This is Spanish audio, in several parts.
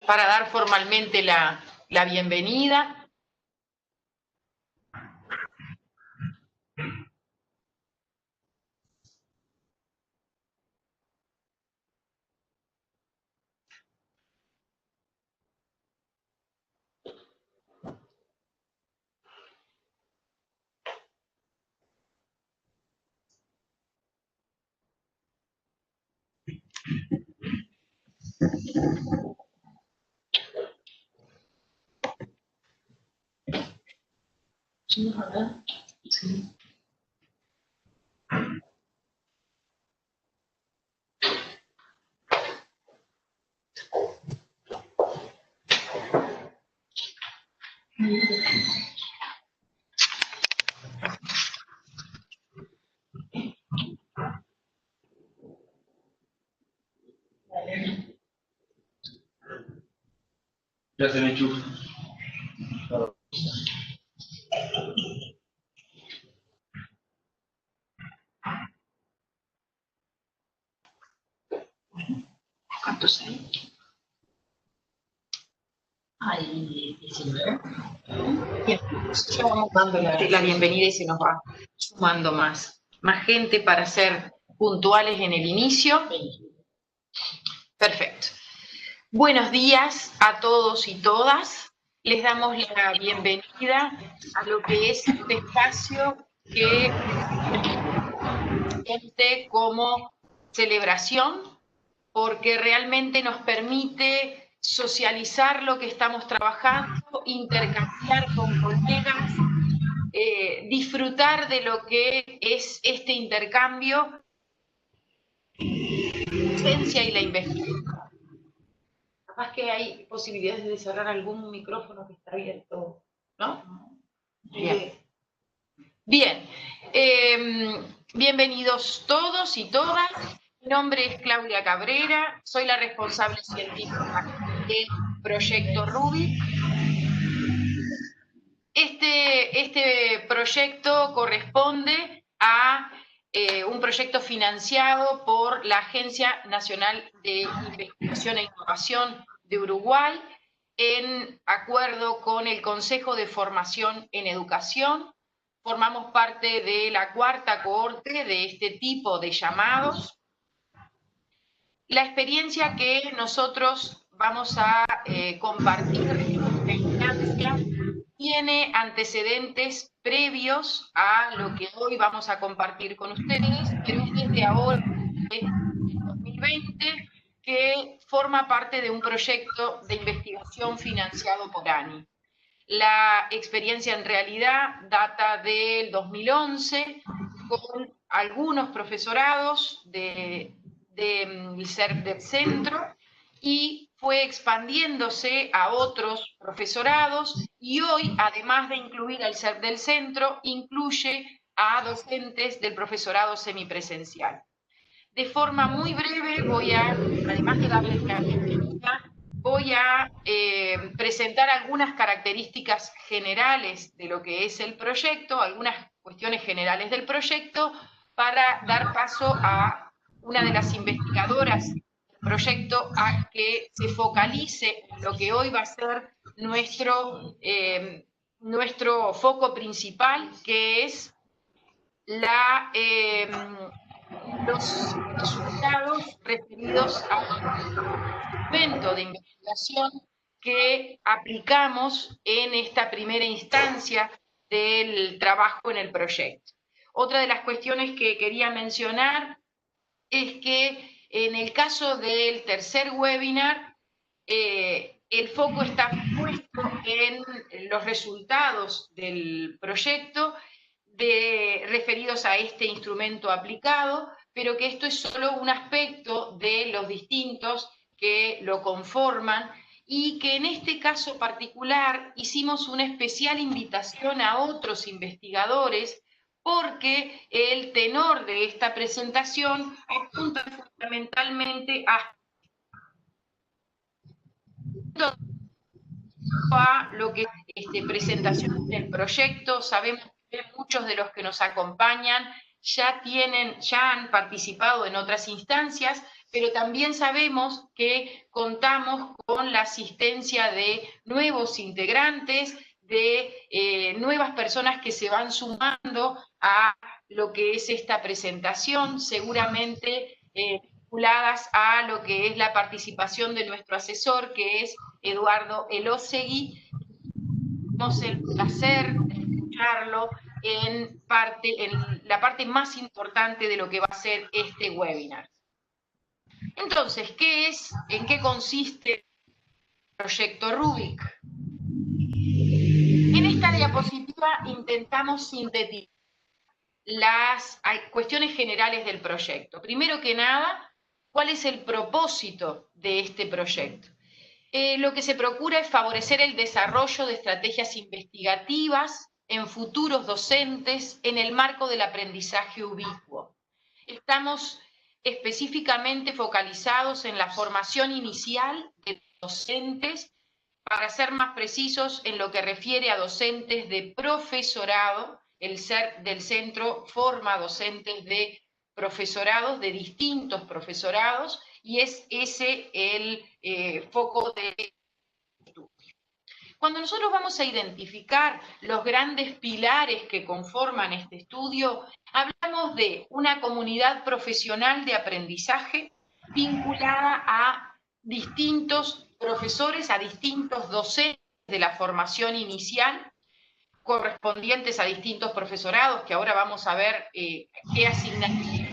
para dar formalmente la bienvenida. Sí. Ya se me enchufa. ¿Cuántos hay? Hay 19. Bien, ya vamos dando la bienvenida y se nos va sumando más gente para ser puntuales en el inicio. Perfecto. Buenos días a todos y todas. Les damos la bienvenida a lo que es este espacio que siente como celebración, porque realmente nos permite socializar lo que estamos trabajando, intercambiar con colegas, disfrutar de lo que es este intercambio, la docencia y la investigación. Capaz que hay posibilidades de cerrar algún micrófono que está abierto, ¿no? Bien. Bien. Bienvenidos todos y todas. Mi nombre es Claudia Cabrera, soy la responsable científica del proyecto RUBY. Este proyecto corresponde a un proyecto financiado por la Agencia Nacional de Investigación e Innovación de Uruguay, en acuerdo con el Consejo de Formación en Educación. Formamos parte de la cuarta cohorte de este tipo de llamados. La experiencia que nosotros vamos a compartir en esta instancia tiene antecedentes previos a lo que hoy vamos a compartir con ustedes, pero es desde ahora, desde 2020, que forma parte de un proyecto de investigación financiado por ANI. La experiencia en realidad data del 2011, con algunos profesorados del centro, y fue expandiéndose a otros profesorados, y hoy, además de incluir al CERP del centro, incluye a docentes del profesorado semipresencial. De forma muy breve voy a, además de darles la bienvenida, voy a presentar algunas características generales de lo que es el proyecto, algunas cuestiones generales del proyecto, para dar paso a una de las investigadoras del proyecto a que se focalice en lo que hoy va a ser nuestro foco principal, que es los resultados referidos al instrumento de investigación que aplicamos en esta primera instancia del trabajo en el proyecto. Otra de las cuestiones que quería mencionar es que en el caso del tercer webinar, el foco está puesto en los resultados del proyecto referidos a este instrumento aplicado, pero que esto es solo un aspecto de los distintos que lo conforman, y que en este caso particular hicimos una especial invitación a otros investigadores, porque el tenor de esta presentación apunta fundamentalmente a lo que es presentación del proyecto. Sabemos que muchos de los que nos acompañan ya han participado en otras instancias, pero también sabemos que contamos con con la asistencia de nuevos integrantes, de nuevas personas que se van sumando a lo que es esta presentación, seguramente vinculadas a lo que es la participación de nuestro asesor, que es Eduardo Elosegui. Tenemos el placer de escucharlo en la parte más importante de lo que va a ser este webinar. Entonces, ¿en qué consiste el proyecto Rubik? En esta diapositiva intentamos sintetizar las cuestiones generales del proyecto. Primero que nada, ¿cuál es el propósito de este proyecto? Lo que se procura es favorecer el desarrollo de estrategias investigativas en futuros docentes en el marco del aprendizaje ubicuo. Estamos específicamente focalizados en la formación inicial de docentes, para ser más precisos en lo que refiere a docentes de profesorado. El CERP del centro forma docentes de profesorados, de distintos profesorados, y es ese el foco de estudio. Cuando nosotros vamos a identificar los grandes pilares que conforman este estudio, hablamos de una comunidad profesional de aprendizaje vinculada a distintos profesores, a distintos docentes de la formación inicial, correspondientes a distintos profesorados, que ahora vamos a ver qué asignaturas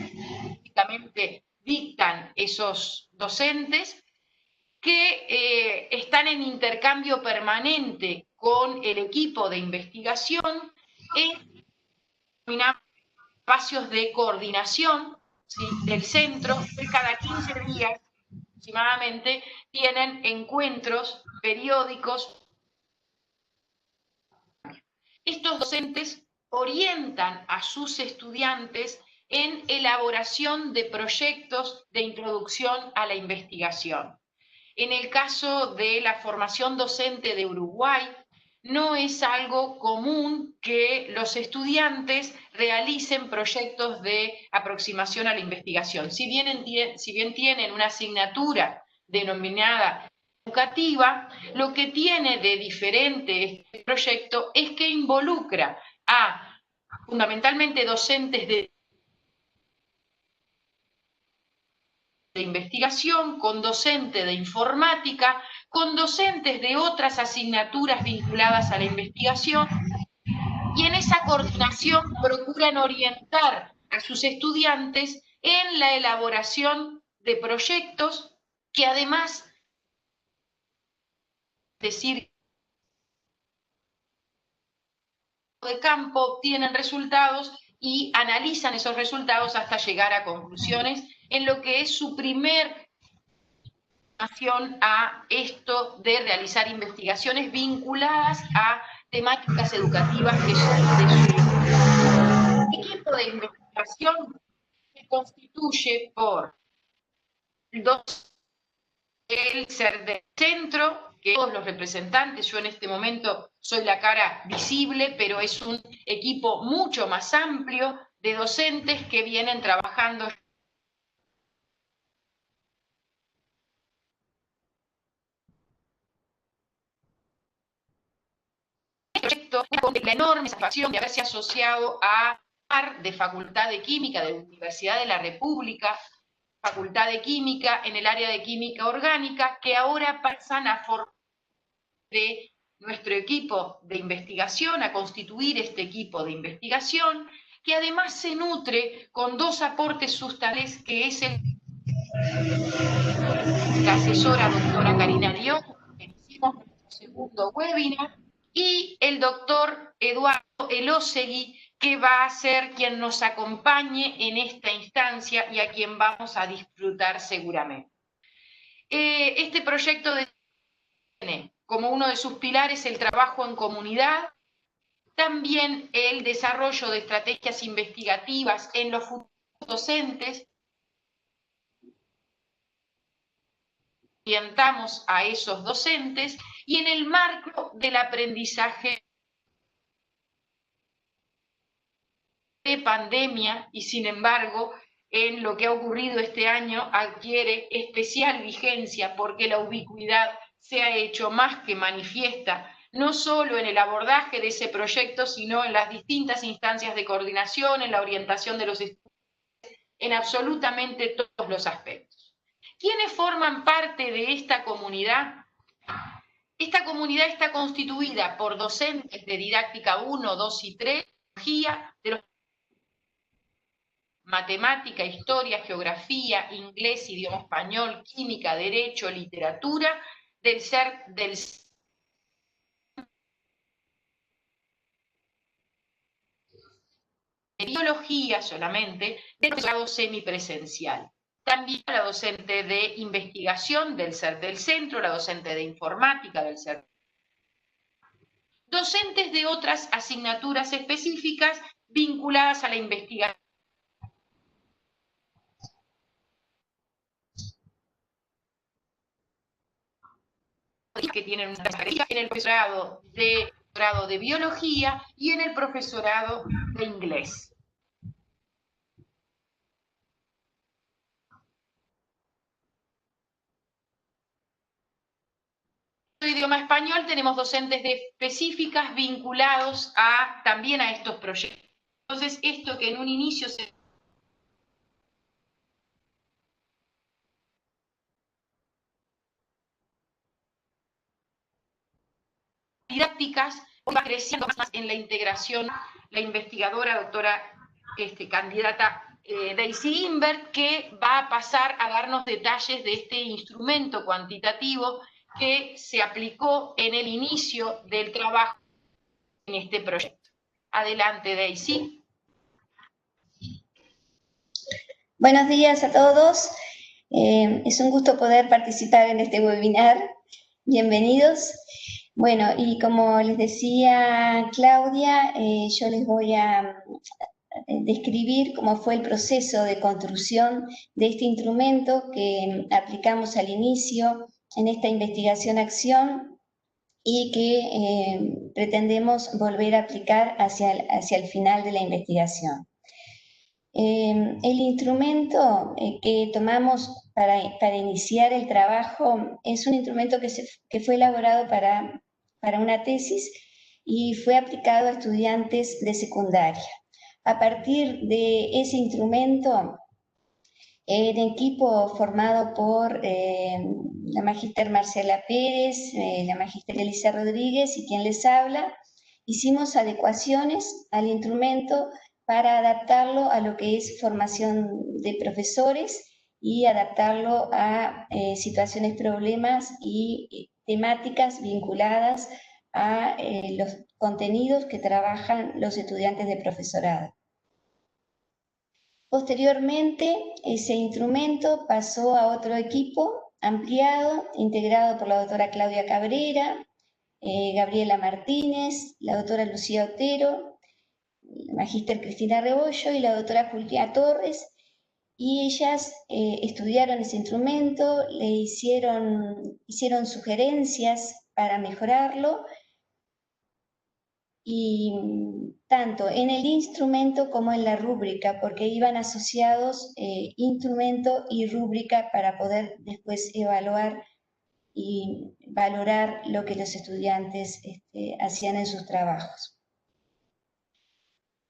dictan esos docentes, que están en intercambio permanente con el equipo de investigación en espacios de coordinación, ¿sí?, del centro, que cada 15 días aproximadamente tienen encuentros periódicos. Estos docentes orientan a sus estudiantes en elaboración de proyectos de introducción a la investigación. En el caso de la formación docente de Uruguay, no es algo común que los estudiantes realicen proyectos de aproximación a la investigación. Si bien tienen una asignatura denominada educativa, lo que tiene de diferente este proyecto es que involucra a fundamentalmente docentes de investigación, con docentes de informática, con docentes de otras asignaturas vinculadas a la investigación, y en esa coordinación procuran orientar a sus estudiantes en la elaboración de proyectos que además, de campo, obtienen resultados y analizan esos resultados hasta llegar a conclusiones en lo que es su primer acción a esto de realizar investigaciones vinculadas a temáticas educativas que son de su equipo de investigación. Se constituye por el ser del centro, que todos los representantes, yo en este momento soy la cara visible, pero es un equipo mucho más amplio de docentes que vienen trabajando con la enorme satisfacción de haberse asociado a de Facultad de Química de la Universidad de la República, Facultad de Química en el área de Química Orgánica, que ahora pasan a formar de nuestro equipo de investigación, a constituir este equipo de investigación, que además se nutre con dos aportes sustanciales, que es la asesora doctora Karina Lyon, que hicimos nuestro segundo webinar, y el doctor Eduardo Elosegui, que va a ser quien nos acompañe en esta instancia y a quien vamos a disfrutar seguramente. Este proyecto tiene como uno de sus pilares el trabajo en comunidad, también el desarrollo de estrategias investigativas en los futuros docentes. Orientamos a esos docentes y en el marco del aprendizaje de pandemia, y sin embargo, en lo que ha ocurrido este año adquiere especial vigencia porque la ubicuidad se ha hecho más que manifiesta, no solo en el abordaje de ese proyecto, sino en las distintas instancias de coordinación, en la orientación de los estudiantes, en absolutamente todos los aspectos. ¿Quiénes forman parte de esta comunidad? Esta comunidad está constituida por docentes de didáctica 1, 2 y 3, de los matemática, historia, geografía, inglés, idioma español, química, derecho, literatura, del de biología solamente, del grado semipresencial. También la docente de investigación del CERT del centro, la docente de informática del CERT. Docentes de otras asignaturas específicas vinculadas a la investigación. Que tienen una carrera en el profesorado de biología y en el profesorado de inglés. En el idioma español tenemos docentes específicas vinculados también a estos proyectos. Entonces, esto que en un inicio se didácticas, va creciendo más en la integración, la investigadora, doctora candidata Daisy Imbert, que va a pasar a darnos detalles de este instrumento cuantitativo que se aplicó en el inicio del trabajo en este proyecto. Adelante, Daisy. Buenos días a todos. Es un gusto poder participar en este webinar. Bienvenidos. Bueno, y como les decía Claudia, yo les voy a describir cómo fue el proceso de construcción de este instrumento que aplicamos al inicio en esta investigación-acción y que pretendemos volver a aplicar hacia el final de la investigación. El instrumento que tomamos para iniciar el trabajo es un instrumento que fue elaborado para una tesis y fue aplicado a estudiantes de secundaria. A partir de ese instrumento, el equipo formado por la magíster Marcela Pérez, la magíster Elisa Rodríguez y quien les habla, hicimos adecuaciones al instrumento para adaptarlo a lo que es formación de profesores y adaptarlo a situaciones, problemas y temáticas vinculadas a los contenidos que trabajan los estudiantes de profesorado. Posteriormente, ese instrumento pasó a otro equipo ampliado, integrado por la doctora Claudia Cabrera, Gabriela Martínez, la doctora Lucía Otero, la magíster Cristina Rebollo y la doctora Julia Torres, y ellas estudiaron ese instrumento, le hicieron sugerencias para mejorarlo, y tanto en el instrumento como en la rúbrica, porque iban asociados instrumento y rúbrica para poder después evaluar y valorar lo que los estudiantes hacían en sus trabajos.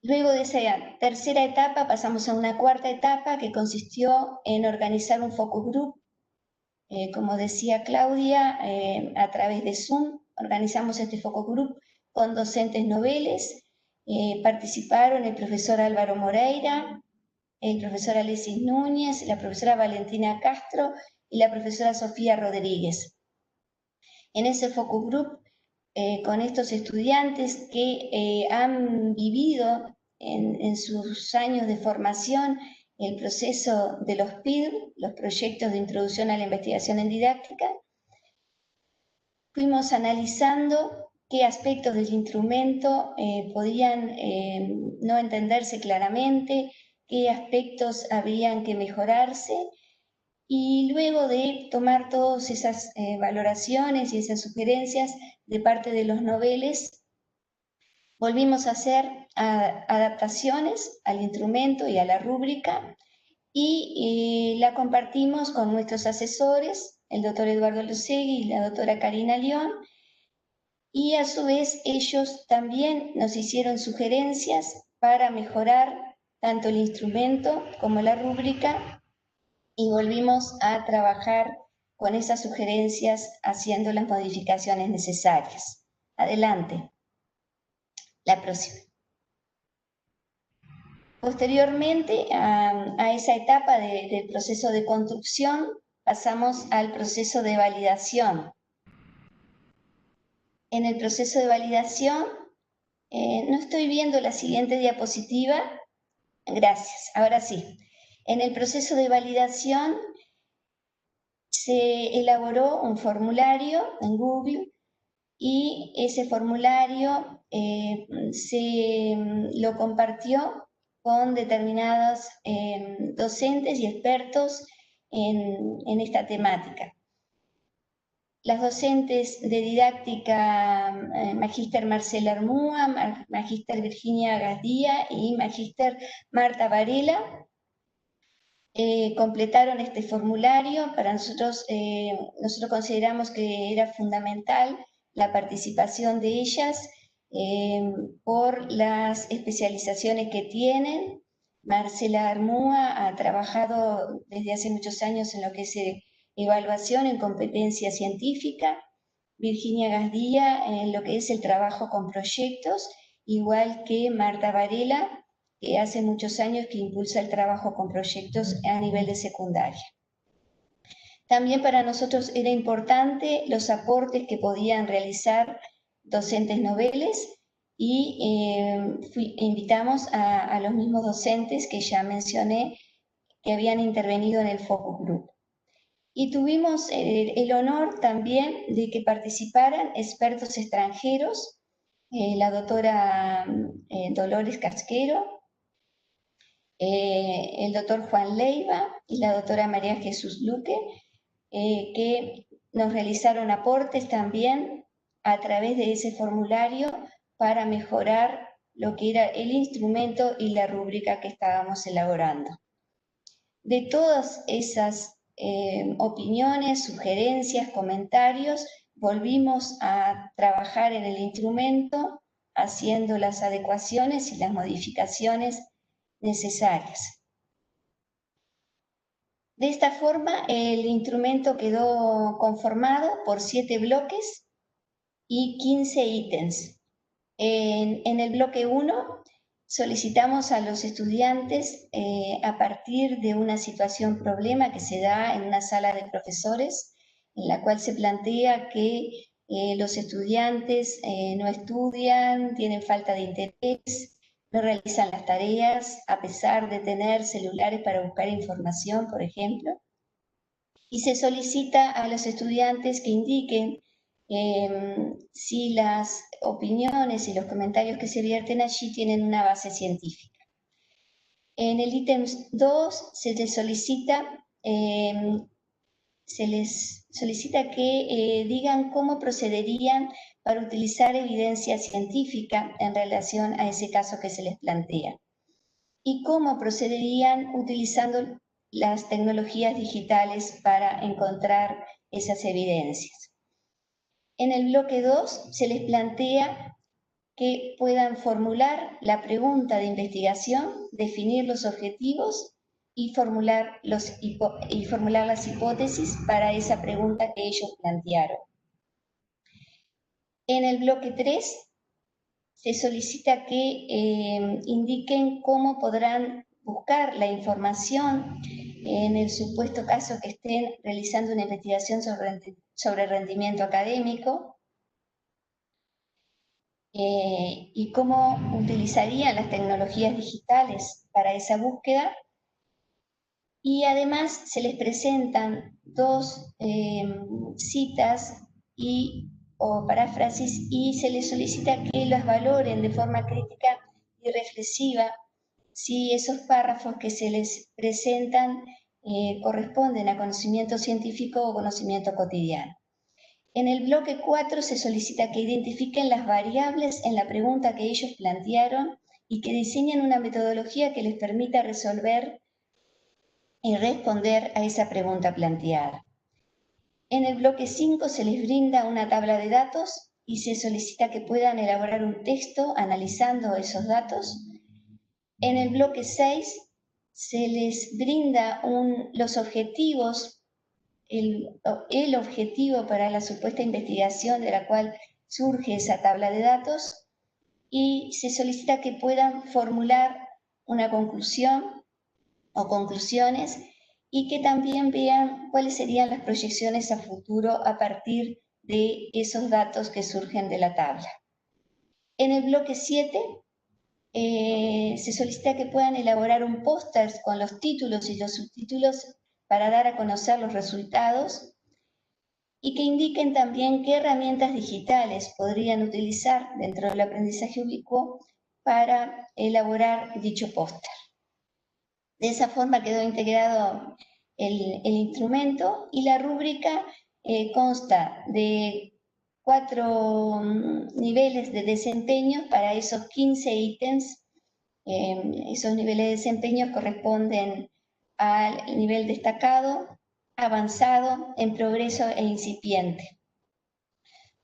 Luego de esa tercera etapa pasamos a una cuarta etapa que consistió en organizar un focus group. Como decía Claudia, a través de Zoom organizamos este focus group con docentes noveles. Participaron el profesor Álvaro Moreira, el profesor Alexis Núñez, la profesora Valentina Castro y la profesora Sofía Rodríguez. En ese focus group, con estos estudiantes que han vivido en sus años de formación el proceso de los PID, los proyectos de introducción a la investigación en didáctica, fuimos analizando qué aspectos del instrumento podían no entenderse claramente, qué aspectos habrían que mejorarse, y luego de tomar todas esas valoraciones y esas sugerencias de parte de los noveles, volvimos a hacer adaptaciones al instrumento y a la rúbrica, y la compartimos con nuestros asesores el doctor Eduardo Losegui y la doctora Karina León, y a su vez ellos también nos hicieron sugerencias para mejorar tanto el instrumento como la rúbrica, y volvimos a trabajar con esas sugerencias haciendo las modificaciones necesarias. Adelante. La próxima. Posteriormente a esa etapa del proceso de construcción, pasamos al proceso de validación. En el proceso de validación, no estoy viendo la siguiente diapositiva. Gracias, ahora sí. En el proceso de validación se elaboró un formulario en Google, y ese formulario se lo compartió con determinados docentes y expertos en esta temática. Las docentes de didáctica, Magíster Marcela Armúa, Magíster Virginia Gasdía y Magíster Marta Varela, completaron este formulario. Para nosotros consideramos que era fundamental la participación de ellas por las especializaciones que tienen. Marcela Armúa ha trabajado desde hace muchos años en lo que es evaluación en competencia científica, Virginia Gasdía en lo que es el trabajo con proyectos, igual que Marta Varela, que hace muchos años que impulsa el trabajo con proyectos a nivel de secundaria. También para nosotros era importante los aportes que podían realizar docentes noveles, y invitamos a los mismos docentes que ya mencioné que habían intervenido en el focus group. Y tuvimos el honor también de que participaran expertos extranjeros, la doctora Dolores Casquero, el doctor Juan Leiva y la doctora María Jesús Luque, que nos realizaron aportes también a través de ese formulario para mejorar lo que era el instrumento y la rúbrica que estábamos elaborando. De todas esas opiniones, sugerencias, comentarios, volvimos a trabajar en el instrumento, haciendo las adecuaciones y las modificaciones necesarias. De esta forma, el instrumento quedó conformado por 7 bloques y 15 ítems. En el bloque 1 solicitamos a los estudiantes, a partir de una situación problema que se da en una sala de profesores, en la cual se plantea que los estudiantes no estudian, tienen falta de interés, no realizan las tareas a pesar de tener celulares para buscar información, por ejemplo. Y se solicita a los estudiantes que indiquen si las opiniones y los comentarios que se vierten allí tienen una base científica. En el ítem 2 se les solicita que digan cómo procederían para utilizar evidencia científica en relación a ese caso que se les plantea, y cómo procederían utilizando las tecnologías digitales para encontrar esas evidencias. En el bloque 2 se les plantea que puedan formular la pregunta de investigación, definir los objetivos y formular las hipótesis para esa pregunta que ellos plantearon. En el bloque 3 se solicita que indiquen cómo podrán buscar la información en el supuesto caso que estén realizando una investigación sobre rendimiento académico, y cómo utilizarían las tecnologías digitales para esa búsqueda. Y además se les presentan 2 citas o paráfrasis, y se les solicita que las valoren de forma crítica y reflexiva si esos párrafos que se les presentan corresponden a conocimiento científico o conocimiento cotidiano. En el bloque 4 se solicita que identifiquen las variables en la pregunta que ellos plantearon y que diseñen una metodología que les permita resolver y responder a esa pregunta planteada. En el bloque 5 se les brinda una tabla de datos y se solicita que puedan elaborar un texto analizando esos datos. En el bloque 6 se les brinda los objetivos, el objetivo para la supuesta investigación de la cual surge esa tabla de datos, y se solicita que puedan formular una conclusión o conclusiones y que también vean cuáles serían las proyecciones a futuro a partir de esos datos que surgen de la tabla. En el bloque 7 se solicita que puedan elaborar un póster con los títulos y los subtítulos para dar a conocer los resultados y que indiquen también qué herramientas digitales podrían utilizar dentro del aprendizaje ubicuo para elaborar dicho póster. De esa forma quedó integrado el instrumento y la rúbrica consta de 4 niveles de desempeño para esos 15 ítems. Esos niveles de desempeño corresponden al nivel destacado, avanzado, en progreso e incipiente,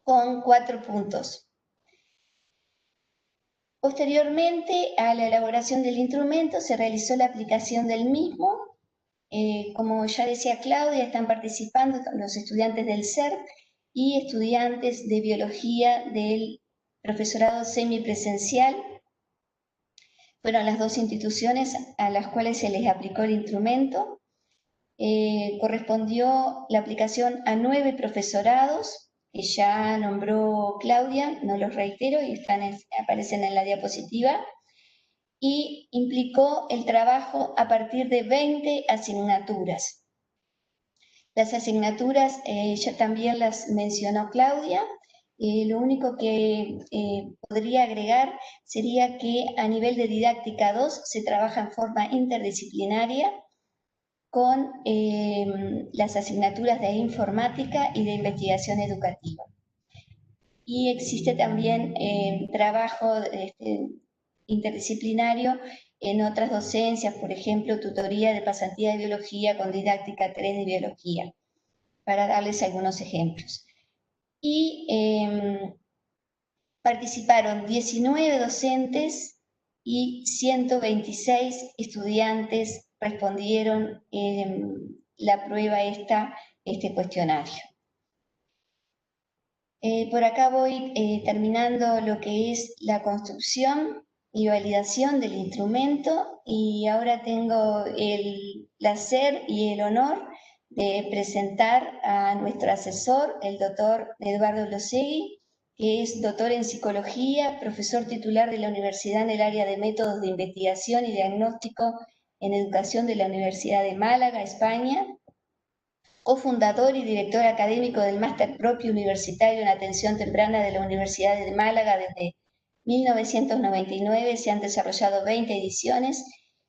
con 4 puntos. Posteriormente a la elaboración del instrumento se realizó la aplicación del mismo. Como ya decía Claudia, están participando los estudiantes del CERP y estudiantes de biología del profesorado semipresencial. Fueron las 2 instituciones a las cuales se les aplicó el instrumento. Correspondió la aplicación a 9 profesorados, que ya nombró Claudia, no los reitero, y aparecen en la diapositiva, y implicó el trabajo a partir de 20 asignaturas. Las asignaturas ya también las mencionó Claudia. Lo único que podría agregar sería que a nivel de didáctica 2 se trabaja en forma interdisciplinaria con las asignaturas de informática y de investigación educativa. Y existe también trabajo interdisciplinario en otras docencias, por ejemplo, tutoría de pasantía de biología con didáctica 3 de biología, para darles algunos ejemplos. Y participaron 19 docentes y 126 estudiantes respondieron la prueba este cuestionario. Por acá voy terminando lo que es la construcción y validación del instrumento, y ahora tengo el placer y el honor de presentar a nuestro asesor, el doctor Eduardo Losegui, que es doctor en psicología, profesor titular de la universidad en el área de métodos de investigación y diagnóstico en educación de la Universidad de Málaga, España, cofundador y director académico del Máster Propio Universitario en Atención Temprana de la Universidad de Málaga. Desde 1999 se han desarrollado 20 ediciones.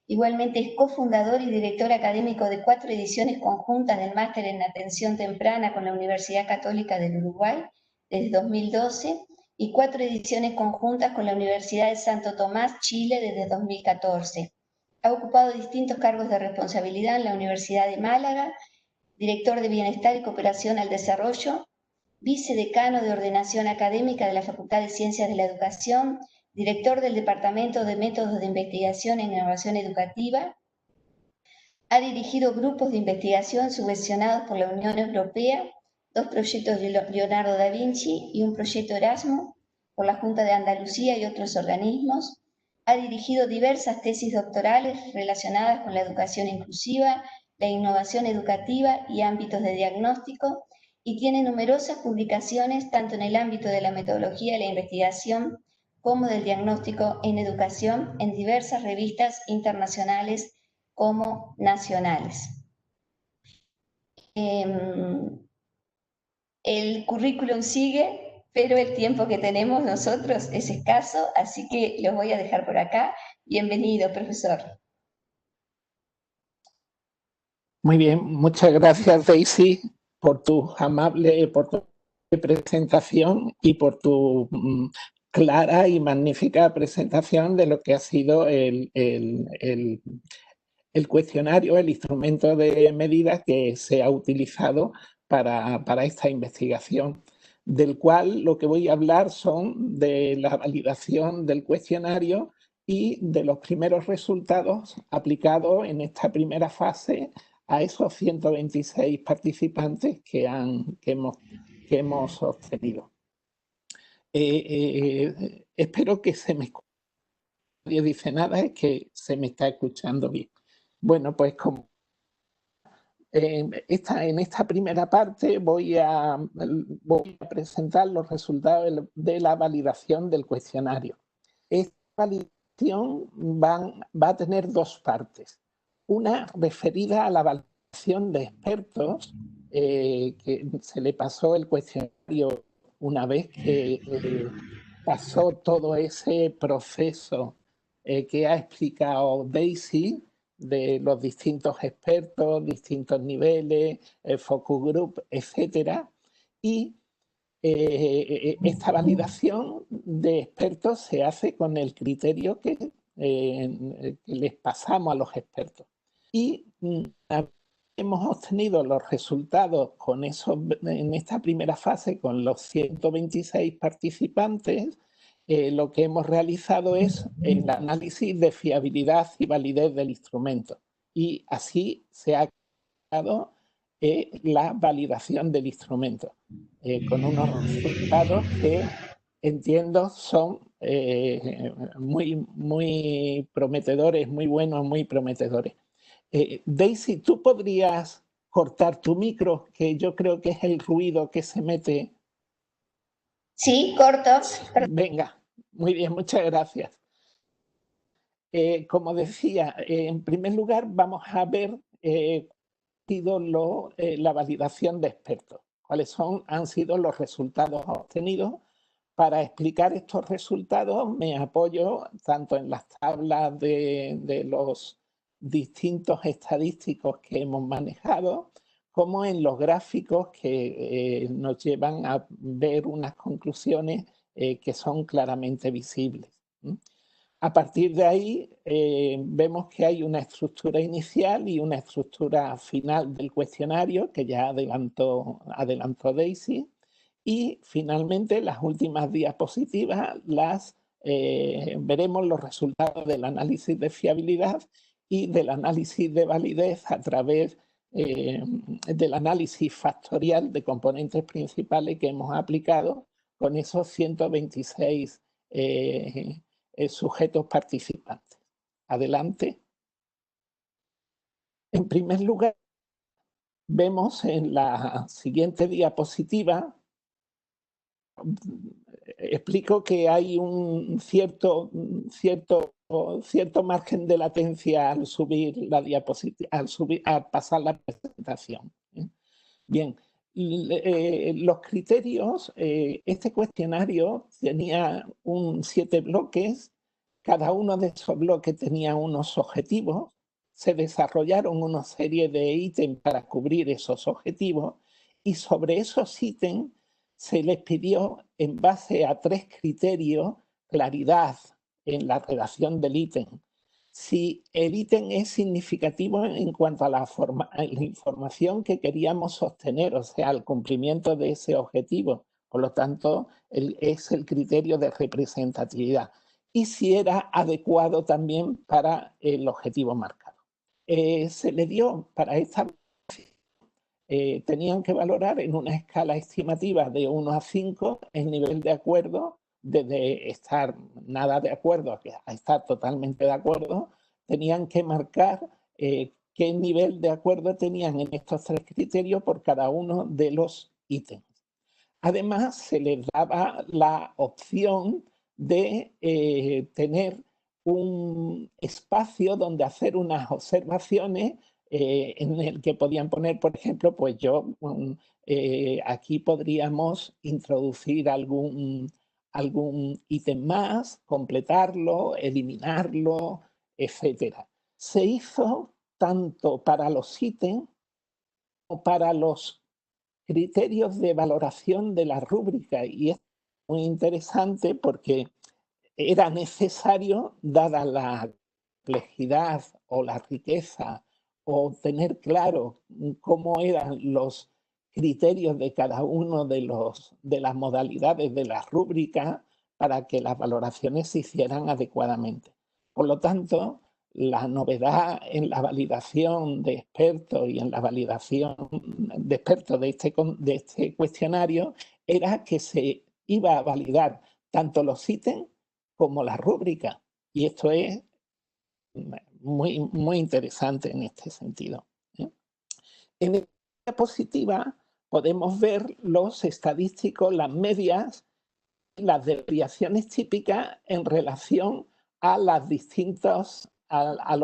Igualmente es cofundador y director académico de 4 ediciones conjuntas del Máster en Atención Temprana con la Universidad Católica del Uruguay desde 2012 y 4 ediciones conjuntas con la Universidad de Santo Tomás, Chile, desde 2014. Ha ocupado distintos cargos de responsabilidad en la Universidad de Málaga, director de Bienestar y Cooperación al Desarrollo, vicedecano de Ordenación Académica de la Facultad de Ciencias de la Educación, director del Departamento de Métodos de Investigación e Innovación Educativa. Ha dirigido grupos de investigación subvencionados por la Unión Europea, 2 proyectos de Leonardo da Vinci y un proyecto Erasmus por la Junta de Andalucía y otros organismos. Ha dirigido diversas tesis doctorales relacionadas con la educación inclusiva, la innovación educativa y ámbitos de diagnóstico, y tiene numerosas publicaciones tanto en el ámbito de la metodología de la investigación como del diagnóstico en educación en diversas revistas internacionales como nacionales. El currículum sigue, pero el tiempo que tenemos nosotros es escaso, así que los voy a dejar por acá. Bienvenido, profesor. Muy bien, muchas gracias, Daisy, por tu amable presentación y por tu clara y magnífica presentación de lo que ha sido el cuestionario, el instrumento de medida que se ha utilizado para esta investigación, del cual lo que voy a hablar son de la validación del cuestionario y de los primeros resultados aplicados en esta primera fase a esos 126 participantes que hemos obtenido. Espero que se me escuche. Nadie dice nada, es que se me está escuchando bien. Bueno, pues como en esta primera parte voy a presentar los resultados de la validación del cuestionario. Esta validación va a tener dos partes. Una referida a la validación de expertos, que se le pasó el cuestionario una vez que pasó todo ese proceso que ha explicado Daisy, de los distintos expertos, distintos niveles, focus group, etc. Y esta validación de expertos se hace con el criterio que les pasamos a los expertos. Y hemos obtenido los resultados en esta primera fase con los 126 participantes. Lo que hemos realizado es el análisis de fiabilidad y validez del instrumento, y así se ha creado la validación del instrumento, con unos resultados que entiendo son muy prometedores, muy buenos, muy prometedores. Daisy, ¿tú podrías cortar tu micro? Que yo creo que es el ruido que se mete. Sí, corto. Venga, muy bien, muchas gracias. Como decía, en primer lugar vamos a ver la validación de expertos. ¿Cuáles han sido los resultados obtenidos? Para explicar estos resultados me apoyo tanto en las tablas de los distintos estadísticos que hemos manejado, como en los gráficos que nos llevan a ver unas conclusiones que son claramente visibles. A partir de ahí vemos que hay una estructura inicial y una estructura final del cuestionario, que ya adelantó Daisy, y finalmente las últimas diapositivas veremos los resultados del análisis de fiabilidad y del análisis de validez a través del análisis factorial de componentes principales que hemos aplicado con esos 126 sujetos participantes. Adelante. En primer lugar, vemos en la siguiente diapositiva, explico que hay un cierto margen de latencia al subir la diapositiva, al pasar la presentación. Bien, los criterios, este cuestionario tenía 7 bloques, cada uno de esos bloques tenía unos objetivos, se desarrollaron una serie de ítems para cubrir esos objetivos, y sobre esos ítems se les pidió, en base a 3 criterios, claridad en la redacción del ítem. Si el ítem es significativo en cuanto a la información que queríamos obtener, o sea, el cumplimiento de ese objetivo. Por lo tanto, es el criterio de representatividad. Y si era adecuado también para el objetivo marcado. Se le dio para esta... tenían que valorar en una escala estimativa de 1 a 5 el nivel de acuerdo, desde estar nada de acuerdo a estar totalmente de acuerdo. Tenían que marcar qué nivel de acuerdo tenían en estos 3 criterios por cada uno de los ítems. Además, se les daba la opción de tener un espacio donde hacer unas observaciones en el que podían poner, por ejemplo, pues aquí podríamos introducir algún ítem más, completarlo, eliminarlo, etc. Se hizo tanto para los ítems como para los criterios de valoración de la rúbrica, y es muy interesante porque era necesario, dada la complejidad o la riqueza, o tener claro cómo eran los criterios de cada uno de las modalidades de la rúbrica para que las valoraciones se hicieran adecuadamente. Por lo tanto, la novedad en la validación de expertos y en la validación de expertos de este cuestionario era que se iba a validar tanto los ítems como la rúbrica. Y esto es muy, muy interesante en este sentido. En esta diapositiva podemos ver los estadísticos, las medias, las desviaciones típicas en relación a los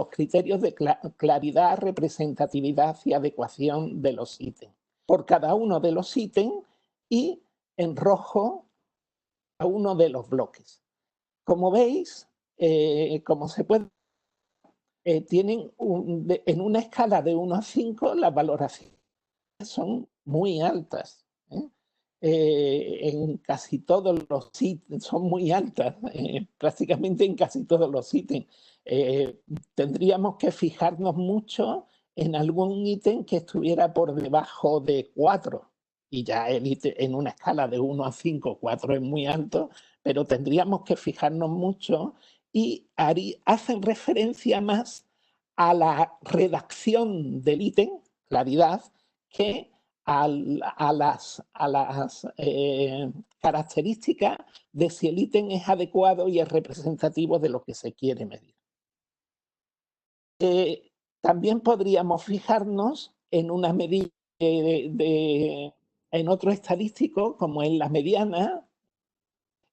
criterios de claridad, representatividad y adecuación de los ítems. Por cada uno de los ítems y en rojo a uno de los bloques. Como veis, como se puede tienen en una escala de 1 a 5 las valoraciones son muy altas. En casi todos los ítems son muy altas, prácticamente en casi todos los ítems. Tendríamos que fijarnos mucho en algún ítem que estuviera por debajo de 4 y ya en una escala de 1 a 5, 4 es muy alto, pero tendríamos que fijarnos mucho y hacen referencia más a la redacción del ítem, claridad, que a las características de si el ítem es adecuado y es representativo de lo que se quiere medir. También podríamos fijarnos en una medida en otro estadístico, como es la mediana,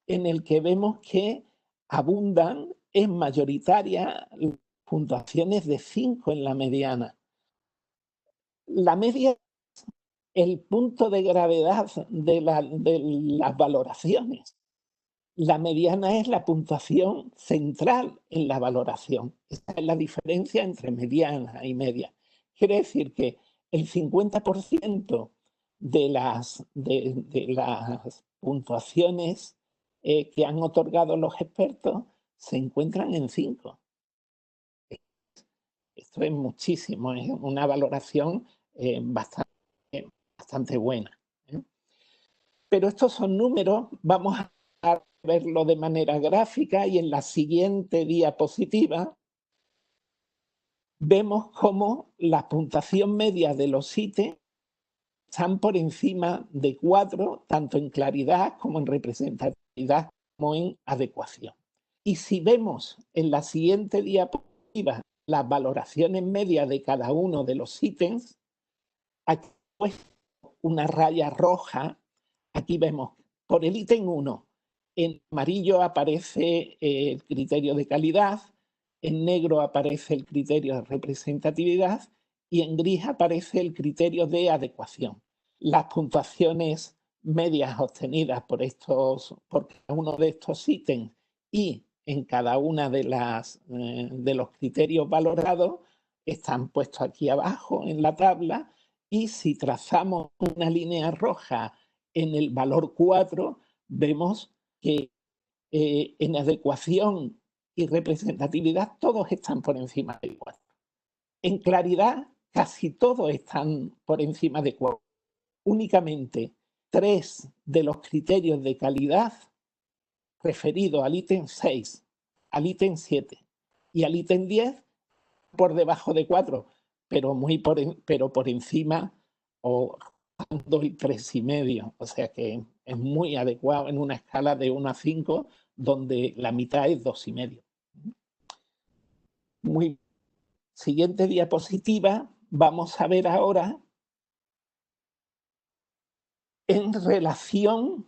en el que vemos que abundan, es mayoritaria, puntuaciones de 5 en la mediana. La media es el punto de gravedad de las valoraciones. La mediana es la puntuación central en la valoración. Esa es la diferencia entre mediana y media. Quiere decir que el 50% de las puntuaciones que han otorgado los expertos se encuentran en 5. Esto es muchísimo, es una valoración bastante buena. Pero estos son números, vamos a verlo de manera gráfica y en la siguiente diapositiva vemos cómo la puntuación media de los ítems están por encima de 4, tanto en claridad como en representatividad como en adecuación. Y si vemos en la siguiente diapositiva las valoraciones medias de cada uno de los ítems, aquí pues una raya roja, aquí vemos por el ítem 1, en amarillo aparece el criterio de calidad, en negro aparece el criterio de representatividad y en gris aparece el criterio de adecuación. Las puntuaciones medias obtenidas por cada uno de estos ítems y en cada una de los criterios valorados están puestos aquí abajo en la tabla y si trazamos una línea roja en el valor 4, vemos que en adecuación y representatividad todos están por encima de 4. En claridad casi todos están por encima de 4. Únicamente 3 de los criterios de calidad referidos al ítem 6, al ítem 7 y al ítem 10 por debajo de 4, pero por encima o dando el 3,5. O sea que es muy adecuado en una escala de 1 a 5, donde la mitad es 2,5. Muy bien. Siguiente diapositiva, vamos a ver ahora en relación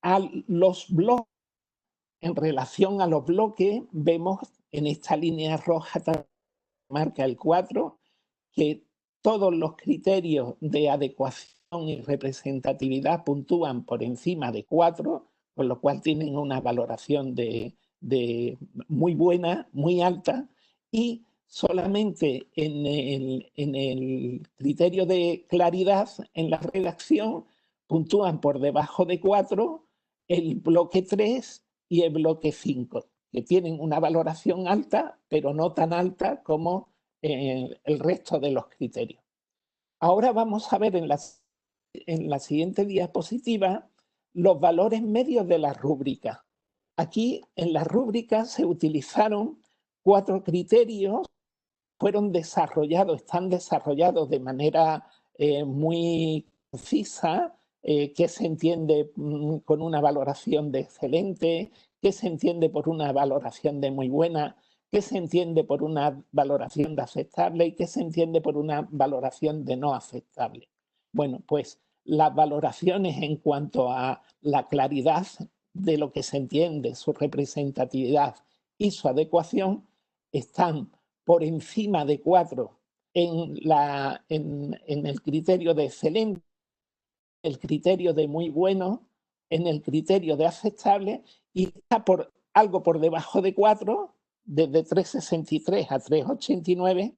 a los bloques. En relación a los bloques, vemos en esta línea roja que marca el 4, que todos los criterios de adecuación y representatividad puntúan por encima de 4, con lo cual tienen una valoración de muy buena, muy alta, y solamente en el criterio de claridad en la redacción puntúan por debajo de 4 el bloque 3 y el bloque 5, que tienen una valoración alta, pero no tan alta como el resto de los criterios. Ahora vamos a ver en la en la siguiente diapositiva los valores medios de la rúbrica. Aquí en la rúbrica se utilizaron 4 criterios, fueron desarrollados, están desarrollados de manera muy concisa, qué se entiende con una valoración de excelente, qué se entiende por una valoración de muy buena, qué se entiende por una valoración de aceptable y qué se entiende por una valoración de no aceptable. Bueno, pues las valoraciones en cuanto a la claridad de lo que se entiende, su representatividad y su adecuación están por encima de 4 en el criterio de excelente, el criterio de muy bueno, en el criterio de aceptable, y está algo por debajo de 4, desde 3,63 a 3,89,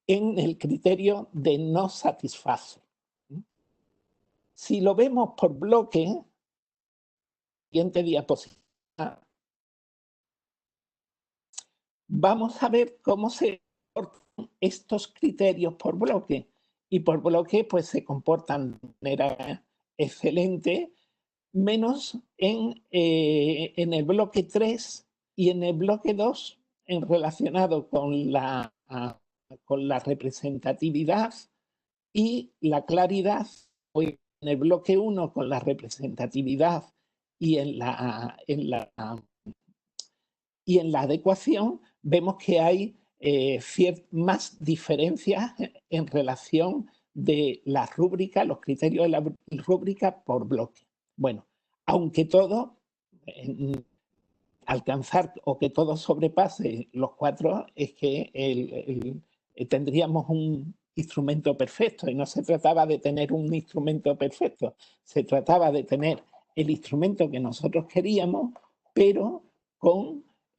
en el criterio de no satisface. Si lo vemos por bloque, siguiente diapositiva, vamos a ver cómo se comportan estos criterios por bloque. Y por bloque pues se comportan de manera excelente, menos en el bloque 3 y en el bloque 2 relacionado con la representatividad y la claridad, o en el bloque 1 con la representatividad y en la adecuación, vemos que hay más diferencias en relación de la rúbrica, los criterios de la rúbrica por bloque. Bueno, aunque todo alcanzar o que todo sobrepase los 4 es que tendríamos un instrumento perfecto, y no se trataba de tener un instrumento perfecto, se trataba de tener el instrumento que nosotros queríamos, pero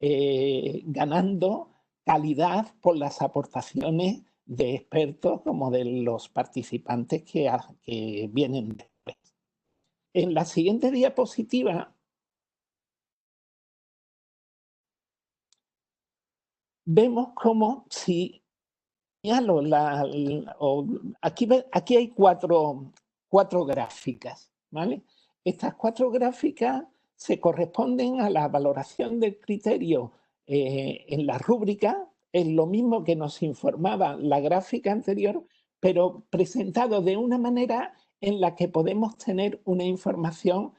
ganando calidad por las aportaciones de expertos como de los participantes que vienen después. En la siguiente diapositiva vemos cómo si señalo aquí hay cuatro gráficas, ¿vale? Estas 4 gráficas se corresponden a la valoración del criterio en la rúbrica, es lo mismo que nos informaba la gráfica anterior, pero presentado de una manera en la que podemos tener una información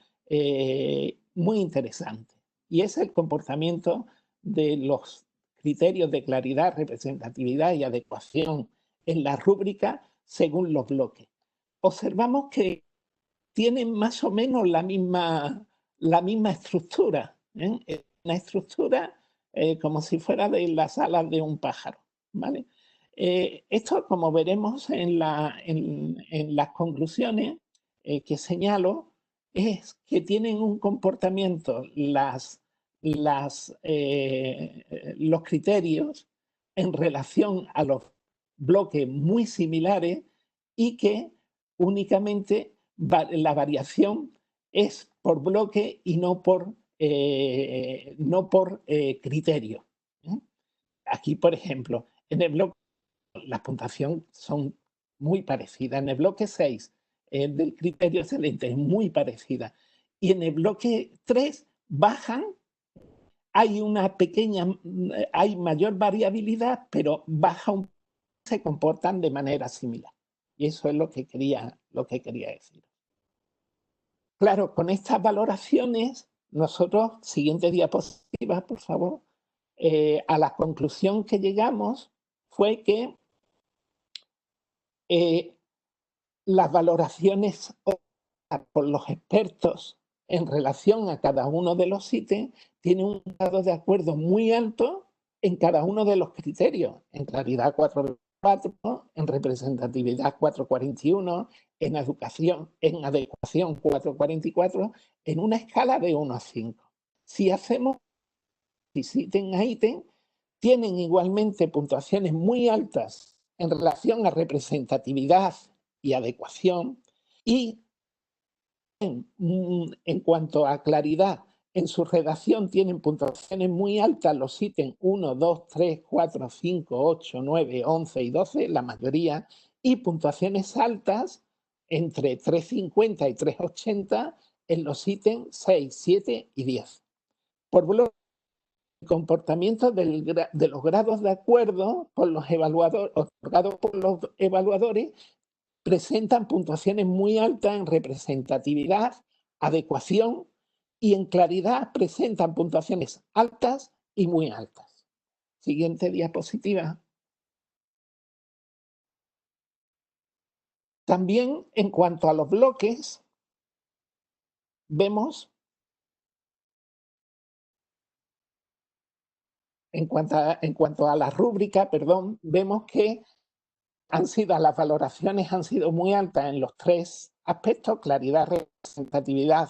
muy interesante. Y es el comportamiento de los criterios de claridad, representatividad y adecuación en la rúbrica según los bloques. Observamos que tienen más o menos la misma estructura, ¿eh? Una estructura como si fuera de las alas de un pájaro, ¿vale? Esto, como veremos en las conclusiones que señalo, es que tienen un comportamiento los criterios en relación a los bloques muy similares y que únicamente la variación es por bloque y no por criterio. Aquí, por ejemplo, en el bloque las puntuaciones son muy parecidas. En el bloque 6 del criterio excelente es muy parecida. Y en el bloque 3 bajan, hay hay mayor variabilidad, pero se comportan de manera similar. Y eso es lo que quería decir. Claro, con estas valoraciones, nosotros, siguiente diapositiva, por favor, a la conclusión que llegamos fue que las valoraciones por los expertos en relación a cada uno de los ítems tienen un grado de acuerdo muy alto en cada uno de los criterios, en claridad 4,4, en representatividad 4,41, en adecuación 4,44, en una escala de 1 a 5. Si hacemos ítem a ítem, tienen igualmente puntuaciones muy altas en relación a representatividad y adecuación, y en cuanto a claridad, en su redacción tienen puntuaciones muy altas los ítems 1, 2, 3, 4, 5, 8, 9, 11 y 12, la mayoría, y puntuaciones altas entre 3,50 y 3,80 en los ítems 6, 7 y 10. Por bloque, el comportamiento de los grados de acuerdo por los evaluadores, otorgados por los evaluadores, presentan puntuaciones muy altas en representatividad, adecuación, y en claridad presentan puntuaciones altas y muy altas. Siguiente diapositiva. También en cuanto a los bloques, vemos, en cuanto a la rúbrica, perdón, vemos que las valoraciones han sido muy altas en los tres aspectos: claridad, representatividad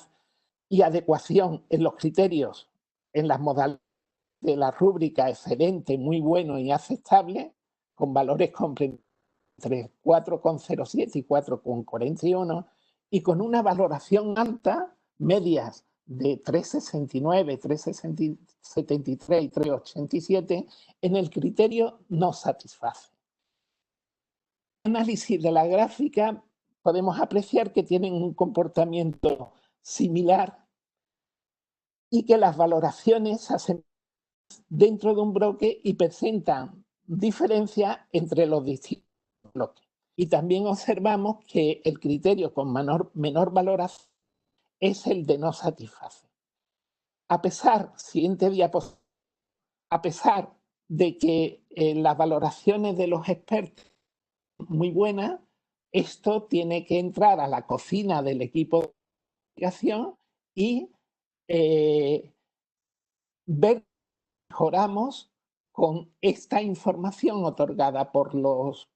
y adecuación en los criterios, en las modalidades de la rúbrica excelente, muy bueno y aceptable, con valores comprendidos entre 4,07 y 4,41, y con una valoración alta, medias de 3,69, 3,73 y 3,87, en el criterio no satisface. En el análisis de la gráfica podemos apreciar que tienen un comportamiento similar y que las valoraciones se hacen dentro de un bloque y presentan diferencias entre los distintos bloques. Y también observamos que el criterio con menor valoración es el de no satisface. Siguiente diapositiva, a pesar de que las valoraciones de los expertos son muy buenas, esto tiene que entrar a la cocina del equipo de investigación y ver si mejoramos con esta información otorgada por los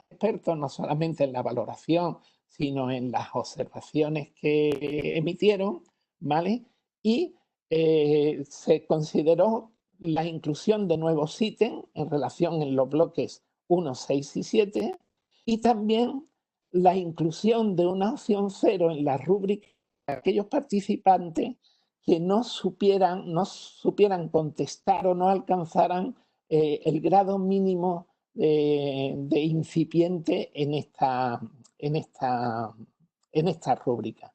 expertos, no solamente en la valoración, sino en las observaciones que emitieron, ¿vale? Y se consideró la inclusión de nuevos ítems en relación en los bloques 1, 6 y 7, y también la inclusión de una opción 0 en la rúbrica de aquellos participantes que no supieran contestar o no alcanzaran el grado mínimo de incipiente en esta rúbrica.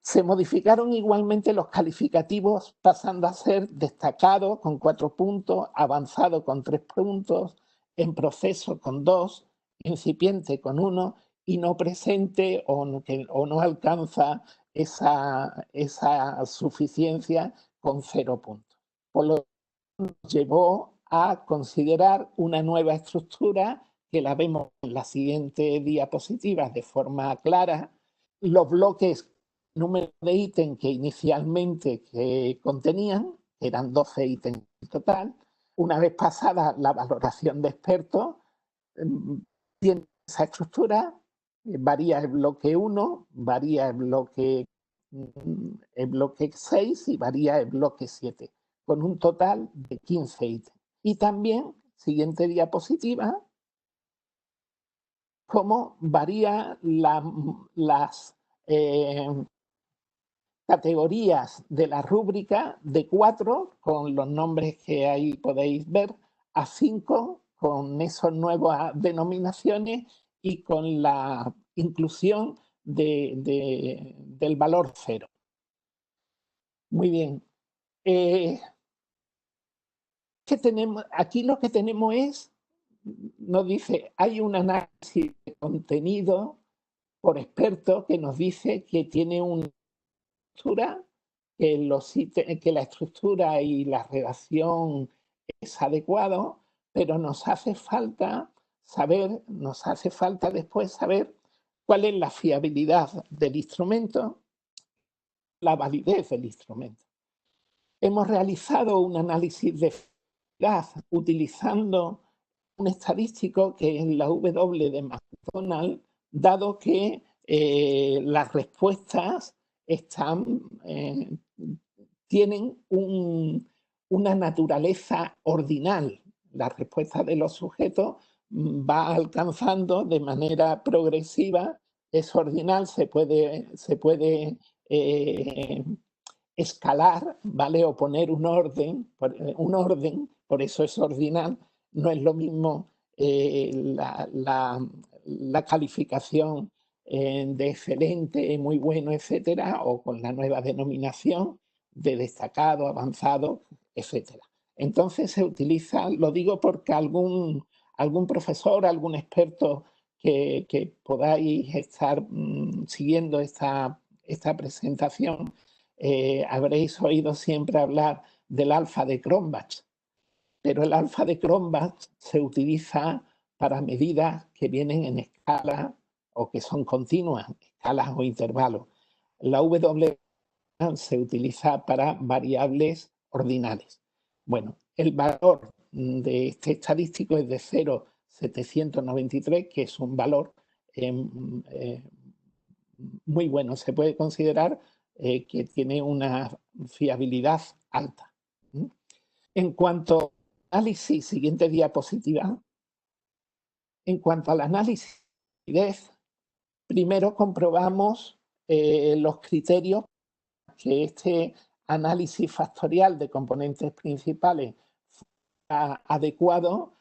Se modificaron igualmente los calificativos, pasando a ser destacado con 4 puntos, avanzado con 3 puntos, en proceso con 2, incipiente con 1 y no presente o no alcanza esa suficiencia con 0 puntos. Por lo tanto, nos llevó a considerar una nueva estructura que la vemos en la siguiente diapositiva de forma clara. Los bloques, número de ítems que inicialmente contenían, eran 12 ítems en total. Una vez pasada la valoración de expertos, tiene esa estructura, varía el bloque 1, varía el bloque 6 y varía el bloque 7, con un total de 15 ítems. Y también, siguiente diapositiva, cómo varían las categorías de la rúbrica de 4, con los nombres que ahí podéis ver, a 5, con esas nuevas denominaciones y con la inclusión del valor 0. Muy bien. Aquí lo que tenemos es, nos dice, hay un análisis de contenido por expertos que nos dice que tiene una estructura, que la estructura y la redacción es adecuado, pero nos hace falta después saber cuál es la fiabilidad del instrumento, la validez del instrumento. Hemos realizado un análisis de fiabilidad utilizando un estadístico que es la W de McDonald, dado que las respuestas tienen una naturaleza ordinal. La respuesta de los sujetos va alcanzando de manera progresiva, es ordinal, se puede escalar, ¿vale? O poner un orden, por eso es ordinal. No es lo mismo la calificación de excelente, muy bueno, etcétera, o con la nueva denominación de destacado, avanzado, etcétera. Entonces se utiliza, lo digo porque algún profesor, algún experto que podáis estar siguiendo esta presentación, habréis oído siempre hablar del alfa de Cronbach, pero el alfa de Cronbach se utiliza para medidas que vienen en escala o que son continuas, escalas o intervalos. La W se utiliza para variables ordinales. Bueno, el valor de este estadístico es de 0,793, que es un valor muy bueno. Se puede considerar que tiene una fiabilidad alta. En cuanto al análisis, siguiente diapositiva, en cuanto al análisis de validez, primero comprobamos los criterios que este análisis factorial de componentes principales fuera adecuado.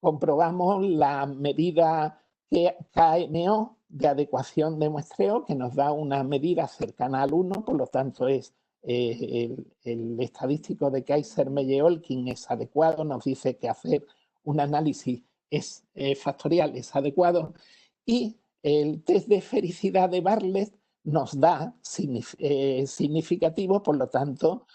Comprobamos la medida KMO de adecuación de muestreo, que nos da una medida cercana al 1, por lo tanto es el estadístico de Kaiser-Meyer-Olkin es adecuado, nos dice que hacer un análisis factorial es adecuado, y el test de fericidad de Bartlett nos da significativo, por lo tanto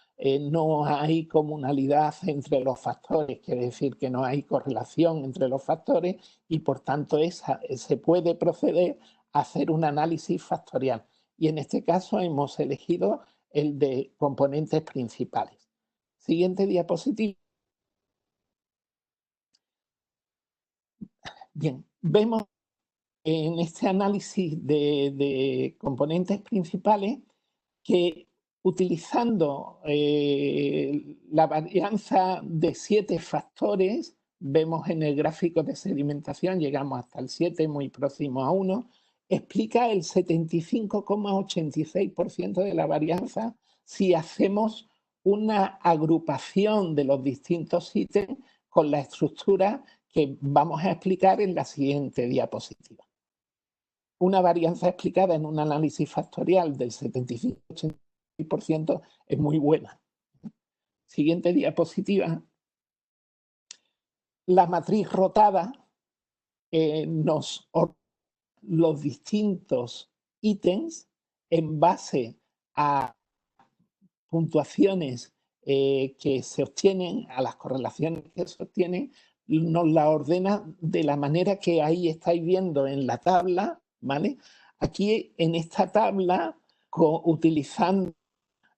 no hay comunalidad entre los factores, quiere decir que no hay correlación entre los factores y por tanto se puede proceder a hacer un análisis factorial. Y en este caso hemos elegido el de componentes principales. Siguiente diapositiva. Bien, vemos en este análisis de componentes principales que utilizando la varianza de 7 factores, vemos en el gráfico de sedimentación, llegamos hasta el 7, muy próximo a 1, explica el 75,86% de la varianza si hacemos una agrupación de los distintos ítems con la estructura que vamos a explicar en la siguiente diapositiva. Una varianza explicada en un análisis factorial del 75-80% es muy buena. Siguiente diapositiva. La matriz rotada nos ordena los distintos ítems en base a puntuaciones que se obtienen, a las correlaciones que se obtienen, nos la ordena de la manera que ahí estáis viendo en la tabla, ¿vale? Aquí en esta tabla, utilizando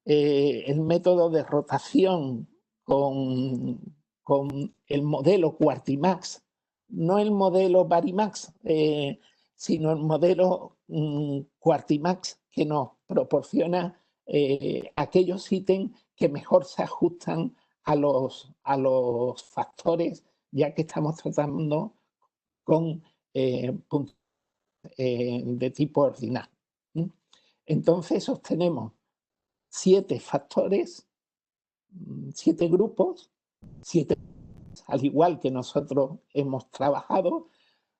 el método de rotación con el modelo Quartimax, no el modelo Varimax, sino el modelo Quartimax, que nos proporciona aquellos ítems que mejor se ajustan a los factores, ya que estamos tratando con puntos de tipo ordinal. Entonces obtenemos 7 factores, 7 grupos, 7 al igual que nosotros hemos trabajado.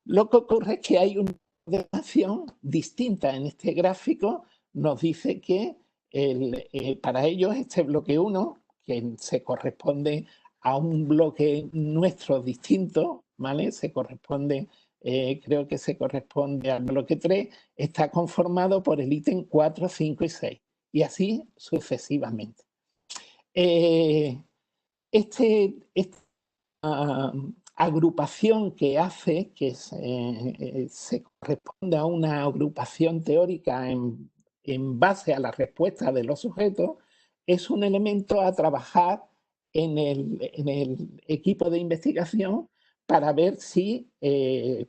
Lo que ocurre es que hay una ordenación distinta en este gráfico. Nos dice que para ellos este bloque 1, que se corresponde a un bloque nuestro distinto, ¿vale? Se corresponde, creo que se corresponde al bloque 3, está conformado por el ítem 4, 5 y 6, y así sucesivamente. Esta agrupación que hace, que se corresponde a una agrupación teórica en base a la respuesta de los sujetos, es un elemento a trabajar en el equipo de investigación para ver si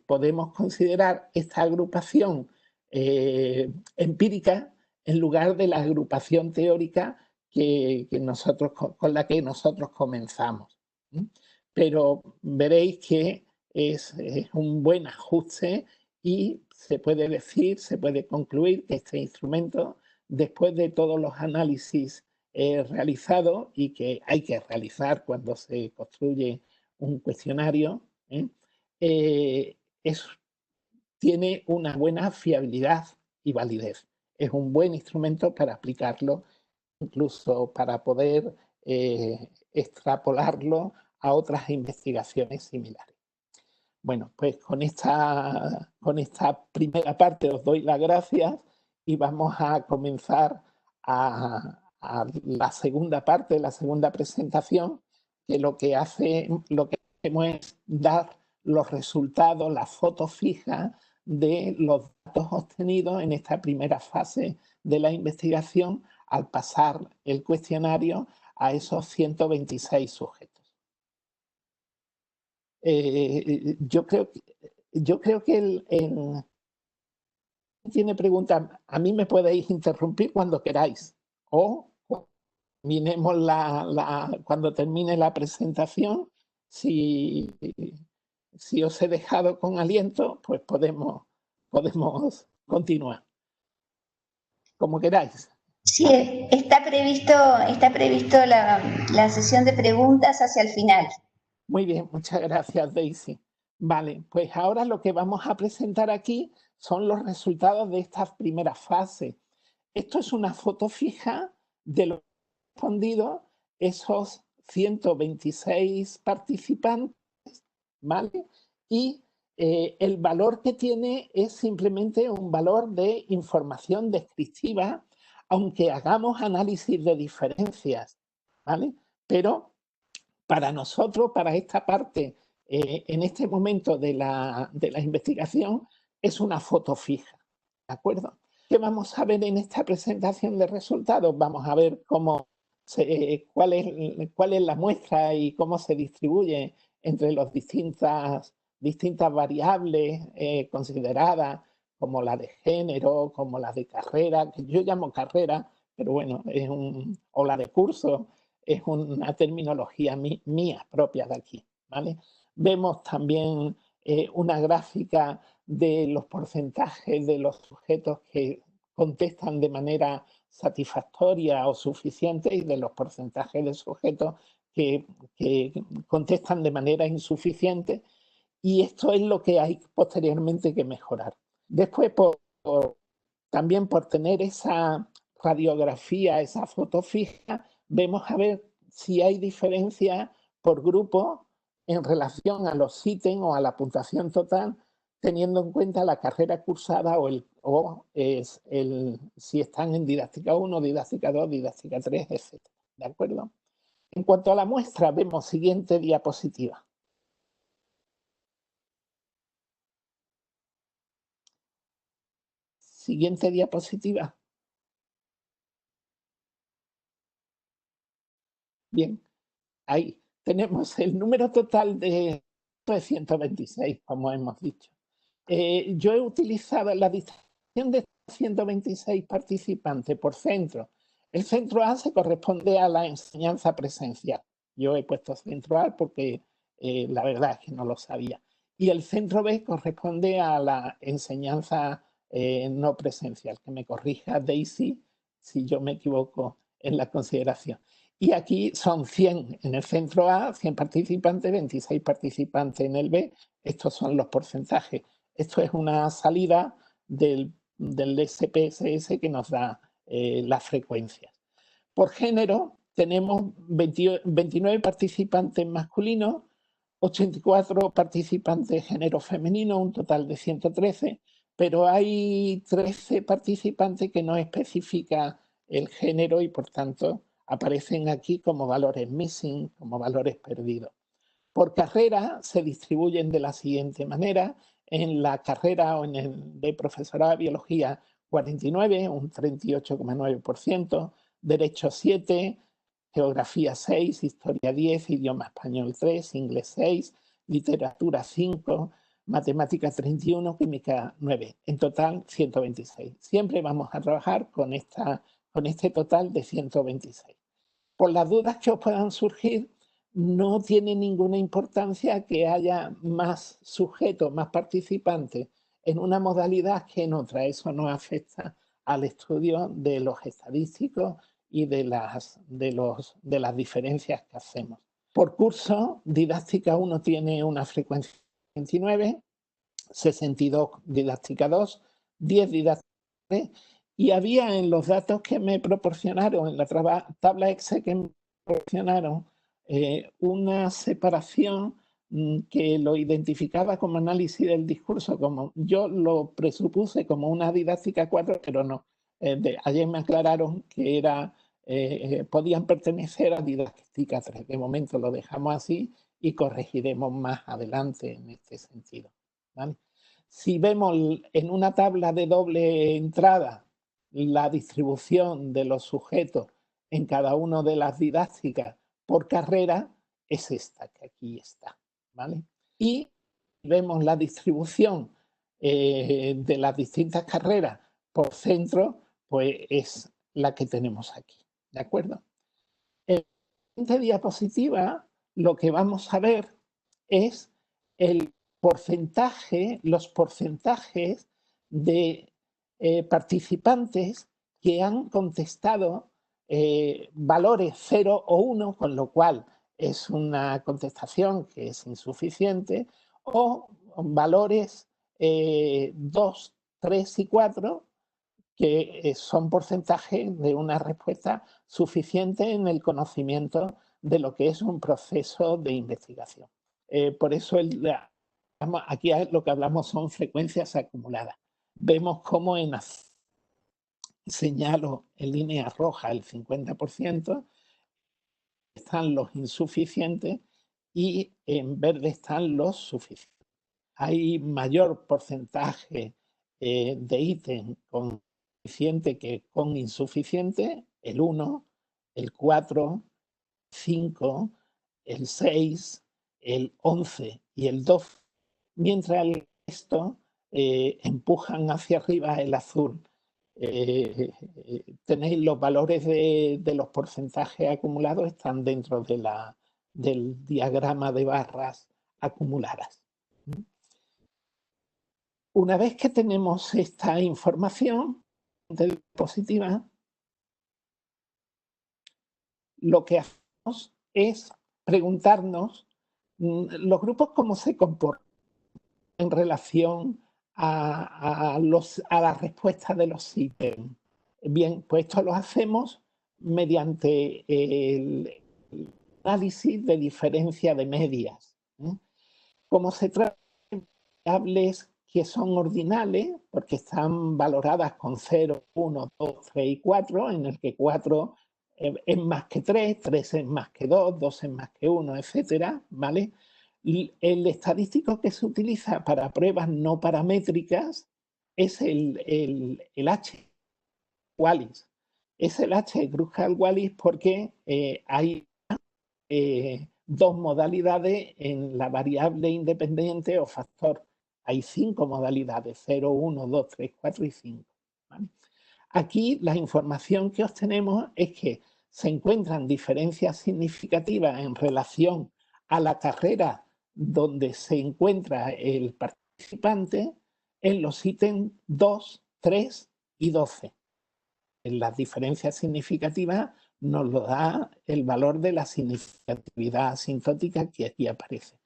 podemos considerar esta agrupación empírica en lugar de la agrupación teórica con la que nosotros comenzamos. Pero veréis que es un buen ajuste y se puede decir, se puede concluir que este instrumento, después de todos los análisis realizados y que hay que realizar cuando se construye un cuestionario, es tiene una buena fiabilidad y validez. Es un buen instrumento para aplicarlo, incluso para poder extrapolarlo a otras investigaciones similares. Bueno, pues con esta primera parte os doy las gracias y vamos a comenzar a la segunda parte, la segunda presentación, que lo que hacemos es dar los resultados, la foto fija de los datos obtenidos en esta primera fase de la investigación al pasar el cuestionario a esos 126 sujetos. Yo creo que tiene preguntas. A mí me podéis interrumpir cuando queráis o cuando termine la presentación. Si os he dejado con aliento, pues podemos continuar. Como queráis. Sí, está previsto la sesión de preguntas hacia el final. Muy bien, muchas gracias, Daisy. Vale, pues ahora lo que vamos a presentar aquí son los resultados de esta primera fase. Esto es una foto fija de lo que han respondido esos 126 participantes, ¿vale? Y el valor que tiene es simplemente un valor de información descriptiva, aunque hagamos análisis de diferencias, ¿vale? Pero para nosotros, para esta parte, en este momento de la investigación, es una foto fija, ¿de acuerdo? ¿Qué vamos a ver en esta presentación de resultados? Vamos a ver cuál es la muestra y cómo se distribuye entre las distintas variables consideradas, como la de género, como la de carrera, que yo llamo carrera, pero bueno, o la de curso. Es una terminología mía propia de aquí, ¿vale? Vemos también una gráfica de los porcentajes de los sujetos que contestan de manera satisfactoria o suficiente y de los porcentajes de sujetos que contestan de manera insuficiente, y esto es lo que hay posteriormente que mejorar. Después, también por tener esa radiografía, esa foto fija, vemos a ver si hay diferencia por grupo en relación a los ítems o a la puntuación total, teniendo en cuenta la carrera cursada si están en didáctica 1, didáctica 2, didáctica 3, etc. ¿De acuerdo? En cuanto a la muestra, vemos siguiente diapositiva. Siguiente diapositiva. Bien, ahí tenemos el número total de 126, como hemos dicho. Yo he utilizado la distribución de 126 participantes por centro. El centro A se corresponde a la enseñanza presencial. Yo he puesto centro A porque la verdad es que no lo sabía. Y el centro B corresponde a la enseñanza no presencial. Que me corrija Daisy si yo me equivoco en la consideración. Y aquí son 100 en el centro A, 100 participantes, 26 participantes en el B. Estos son los porcentajes. Esto es una salida del SPSS que nos da las frecuencias. Por género, tenemos 29 participantes masculinos, 84 participantes género femenino, un total de 113, pero hay 13 participantes que no especifica el género y, por tanto, aparecen aquí como valores missing, como valores perdidos. Por carrera se distribuyen de la siguiente manera. En la carrera o en el de profesorado de biología, 49, un 38,9%, derecho 7, geografía 6, historia 10, idioma español 3, inglés 6, literatura 5, matemática 31, química 9. En total, 126. Siempre vamos a trabajar con este total de 126. Por las dudas que os puedan surgir, no tiene ninguna importancia que haya más sujetos, más participantes en una modalidad que en otra. Eso no afecta al estudio de los estadísticos y de las diferencias que hacemos. Por curso, didáctica 1 tiene una frecuencia de 29, 62 didáctica 2, 10 didáctica 3, y había en los datos que me proporcionaron, en la tabla Excel que me proporcionaron, una separación que lo identificaba como análisis del discurso, como yo lo presupuse como una didáctica 4, pero no. Ayer me aclararon que podían pertenecer a didáctica 3. De momento lo dejamos así y corregiremos más adelante en este sentido, ¿vale? Si vemos en una tabla de doble entrada la distribución de los sujetos en cada una de las didácticas por carrera, es esta que aquí está, ¿vale? Y vemos la distribución de las distintas carreras por centro, pues es la que tenemos aquí, ¿de acuerdo? En la siguiente diapositiva lo que vamos a ver es los porcentajes de participantes que han contestado valores 0 o 1, con lo cual es una contestación que es insuficiente, o valores 2, 3 y 4, que son porcentajes de una respuesta suficiente en el conocimiento de lo que es un proceso de investigación. Por eso aquí lo que hablamos son frecuencias acumuladas. Vemos cómo señalo en línea roja el 50%, están los insuficientes y en verde están los suficientes. Hay mayor porcentaje de ítems con suficiente que con insuficiente, el 1, el 4, 5, el 6, el 11 y el 12, mientras el resto empujan hacia arriba el azul. Tenéis los valores de los porcentajes acumulados, están dentro del diagrama de barras acumuladas. Una vez que tenemos esta información positiva, lo que hacemos es preguntarnos los grupos cómo se comportan en relación a la respuesta de los ítems. Bien, pues esto lo hacemos mediante el análisis de diferencia de medias. Como se trata de variables que son ordinales, porque están valoradas con 0, 1, 2, 3 y 4, en el que 4 es más que 3, 3 es más que 2, 2 es más que 1, etcétera, ¿vale? Y el estadístico que se utiliza para pruebas no paramétricas es el H-Wallis. Es el H-Kruskal-Wallis porque hay dos modalidades en la variable independiente o factor. Hay 5 modalidades, 0, 1, 2, 3, 4 y 5. ¿Vale? Aquí la información que obtenemos es que se encuentran diferencias significativas en relación a la carrera donde se encuentra el participante en los ítems 2, 3 y 12. En las diferencias significativas nos lo da el valor de la significatividad asintótica que aquí aparece.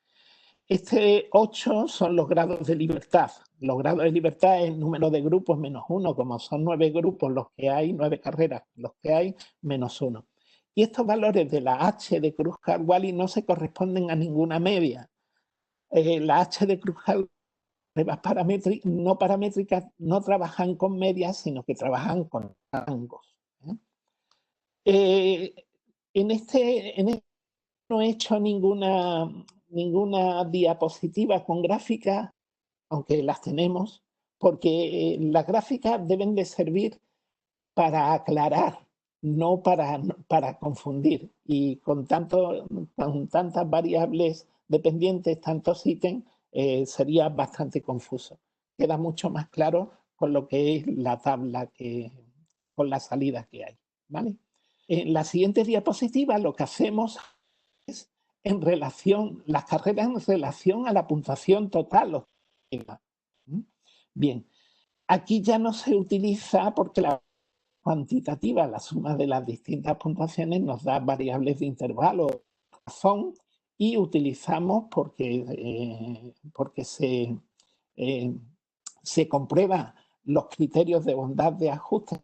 Este 8 son los grados de libertad. Los grados de libertad es el número de grupos menos 1, como son 9 grupos los que hay, 9 carreras los que hay, menos 1. Y estos valores de la H de Kruskal-Wallis no se corresponden a ninguna media. La H de Kruskal-Wallis, no paramétricas, no trabajan con medias, sino que trabajan con rangos. En este no he hecho ninguna diapositiva con gráficas, aunque las tenemos, porque las gráficas deben de servir para aclarar, no para confundir. Y con tantas variables dependientes, tantos ítems, sería bastante confuso. Queda mucho más claro con lo que es la tabla, con las salidas que hay, ¿vale? En la siguiente diapositiva lo que hacemos es las carreras en relación a la puntuación total. Bien, aquí ya no se utiliza porque la cuantitativa, la suma de las distintas puntuaciones, nos da variables de intervalo, razón, y utilizamos porque se comprueban los criterios de bondad de ajuste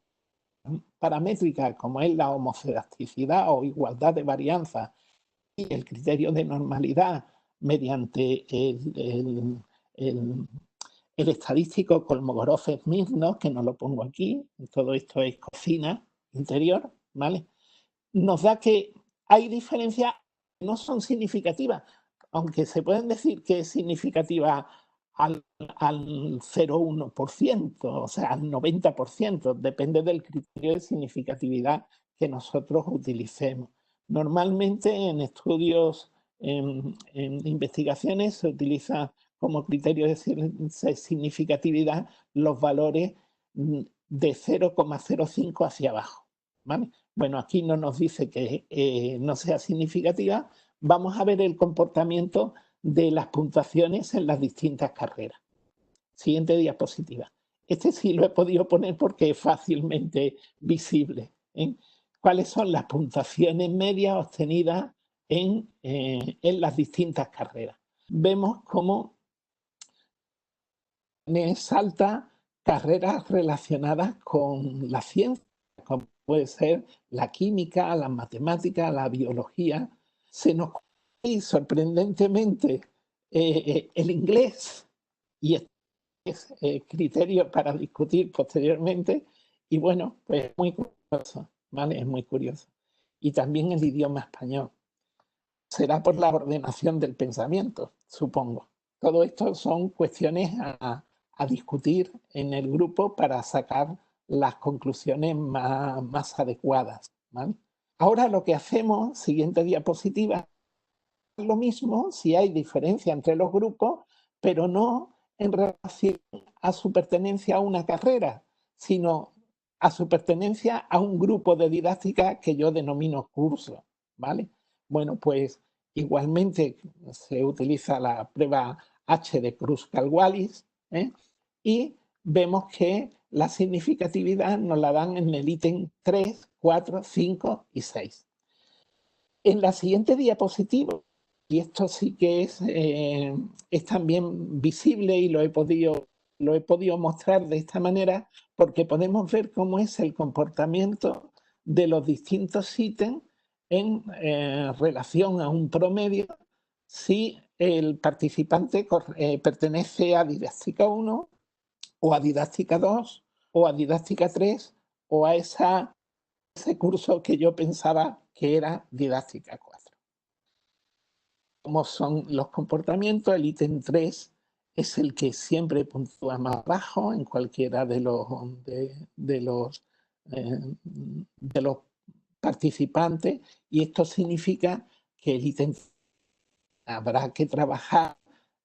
paramétrica, como es la homocedasticidad o igualdad de varianza, y el criterio de normalidad mediante el estadístico Kolmogorov-Smith, ¿no? Que no lo pongo aquí, todo esto es cocina interior, ¿vale? Nos da que hay diferencias que no son significativas, aunque se pueden decir que es significativa al 0,1%, o sea, al 90%, depende del criterio de significatividad que nosotros utilicemos. Normalmente en estudios, en investigaciones, se utiliza como criterio de significatividad los valores de 0,05 hacia abajo, ¿vale? Bueno, aquí no nos dice que no sea significativa. Vamos a ver el comportamiento de las puntuaciones en las distintas carreras. Siguiente diapositiva. Este sí lo he podido poner porque es fácilmente visible, ¿eh? ¿Cuáles son las puntuaciones medias obtenidas en las distintas carreras? Vemos cómo salta carreras relacionadas con la ciencia, como puede ser la química, la matemática, la biología. Se nos y sorprendentemente el inglés, y este es criterio para discutir posteriormente, y bueno, pues muy curioso, ¿vale? Es muy curioso. Y también el idioma español. Será por la ordenación del pensamiento, supongo. Todo esto son cuestiones a discutir en el grupo para sacar las conclusiones más adecuadas, ¿vale? Ahora lo que hacemos, siguiente diapositiva, lo mismo si hay diferencia entre los grupos, pero no en relación a su pertenencia a una carrera, sino a su pertenencia a un grupo de didáctica que yo denomino curso, ¿vale? Bueno, pues igualmente se utiliza la prueba H de Kruskal-Wallis, y vemos que la significatividad nos la dan en el ítem 3, 4, 5 y 6. En la siguiente diapositiva, y esto sí que es también visible y lo he podido mostrar de esta manera porque podemos ver cómo es el comportamiento de los distintos ítems en relación a un promedio si el participante pertenece a didáctica 1 o a didáctica 2 o a didáctica 3 o a ese curso que yo pensaba que era didáctica 4. Como son los comportamientos, el ítem 3 es el que siempre puntúa más bajo en cualquiera de los participantes, y esto significa que el ítem habrá que trabajar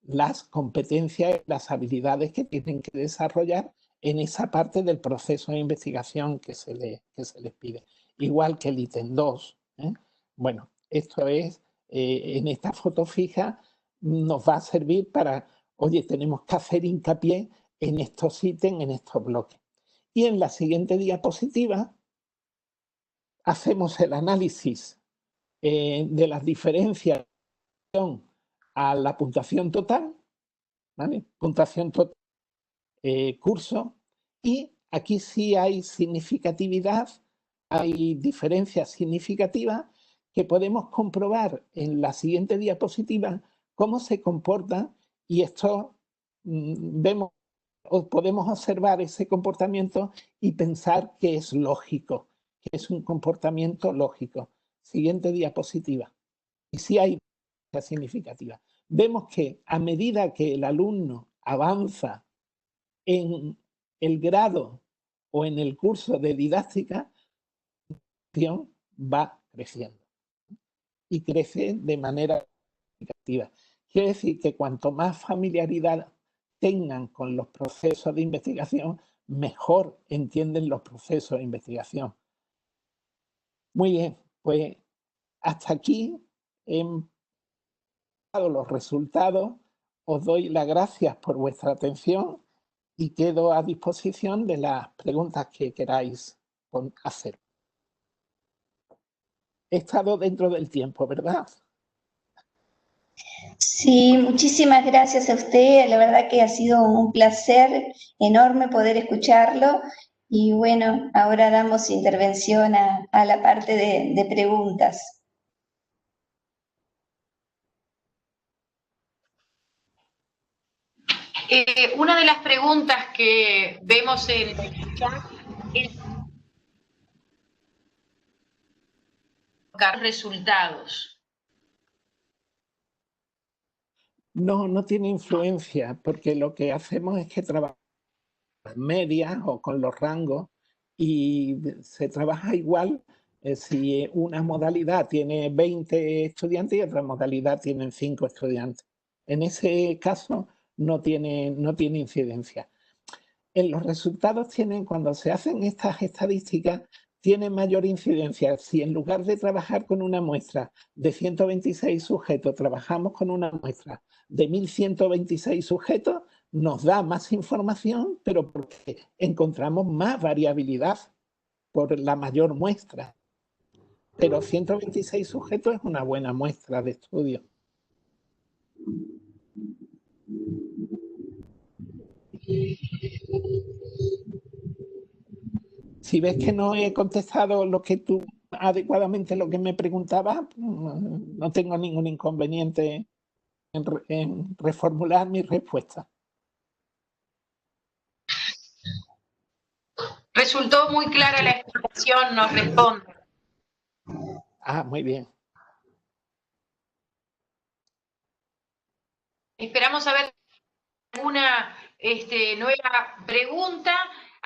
las competencias y las habilidades que tienen que desarrollar en esa parte del proceso de investigación que se les pide. Igual que el ítem 2. Bueno, esto es, en esta foto fija nos va a servir para, oye, tenemos que hacer hincapié en estos ítems, en estos bloques. Y en la siguiente diapositiva hacemos el análisis de las diferencias a la puntuación total, ¿vale? Puntuación total, curso, y aquí sí hay significatividad, hay diferencias significativas que podemos comprobar en la siguiente diapositiva cómo se comporta, y esto podemos observar ese comportamiento y pensar que es lógico, que es un comportamiento lógico. Siguiente diapositiva. Y sí hay significativa. Vemos que a medida que el alumno avanza en el grado o en el curso de didáctica, la va creciendo y crece de manera significativa. Quiere decir que cuanto más familiaridad tengan con los procesos de investigación, mejor entienden los procesos de investigación. Muy bien, pues hasta aquí hemos dado los resultados. Os doy las gracias por vuestra atención y quedo a disposición de las preguntas que queráis hacer. He estado dentro del tiempo, ¿verdad? Sí. Sí, muchísimas gracias a usted. La verdad que ha sido un placer enorme poder escucharlo. Y bueno, ahora damos intervención a la parte de preguntas. Una de las preguntas que vemos en el chat es resultados. No, no tiene influencia, porque lo que hacemos es que trabajamos medias o con los rangos y se trabaja igual si una modalidad tiene 20 estudiantes y otra modalidad tienen 5 estudiantes. En ese caso no tiene incidencia. En los resultados cuando se hacen estas estadísticas, tiene mayor incidencia. Si en lugar de trabajar con una muestra de 126 sujetos, trabajamos con una muestra de 1126 sujetos, nos da más información, pero porque encontramos más variabilidad por la mayor muestra. Pero 126 sujetos es una buena muestra de estudio. Si ves que no he contestado adecuadamente lo que me preguntabas, no tengo ningún inconveniente en reformular mi respuesta. Resultó muy clara la explicación, nos responde. Muy bien. Esperamos saber alguna nueva pregunta.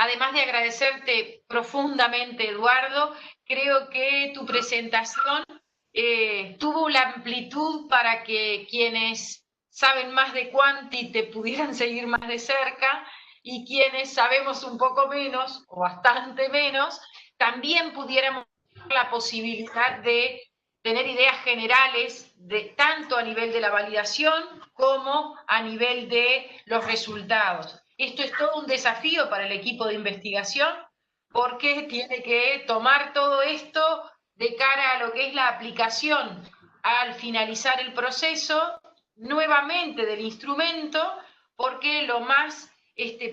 Además de agradecerte profundamente, Eduardo, creo que tu presentación tuvo la amplitud para que quienes saben más de Quanti te pudieran seguir más de cerca y quienes sabemos un poco menos o bastante menos, también pudiéramos tener la posibilidad de tener ideas generales tanto a nivel de la validación como a nivel de los resultados. Esto es todo un desafío para el equipo de investigación porque tiene que tomar todo esto de cara a lo que es la aplicación al finalizar el proceso nuevamente del instrumento, porque lo más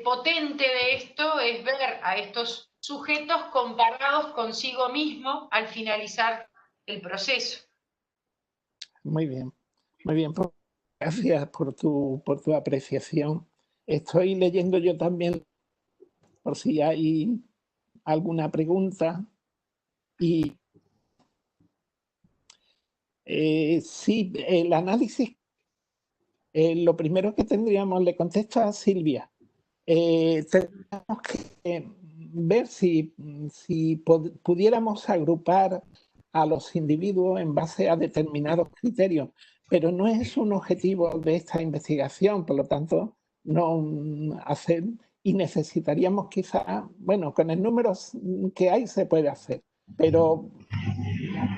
potente de esto es ver a estos sujetos comparados consigo mismo al finalizar el proceso. Muy bien, muy bien. Gracias por tu apreciación. Estoy leyendo yo también por si hay alguna pregunta. Y sí, el análisis, lo primero que tendríamos, le contesto a Silvia, tendríamos que ver si pudiéramos agrupar a los individuos en base a determinados criterios, pero no es un objetivo de esta investigación, por lo tanto, no hacer, y necesitaríamos quizá, bueno, con el número que hay se puede hacer, pero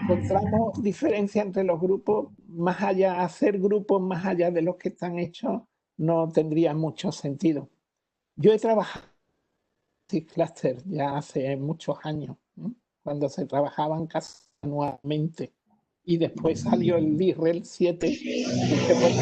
encontramos diferencia entre los grupos, más allá, hacer grupos más allá de los que están hechos no tendría mucho sentido. Yo he trabajado en cluster ya hace muchos años, cuando se trabajaban casi anualmente, y después salió el LIRREL 7 y dije, bueno,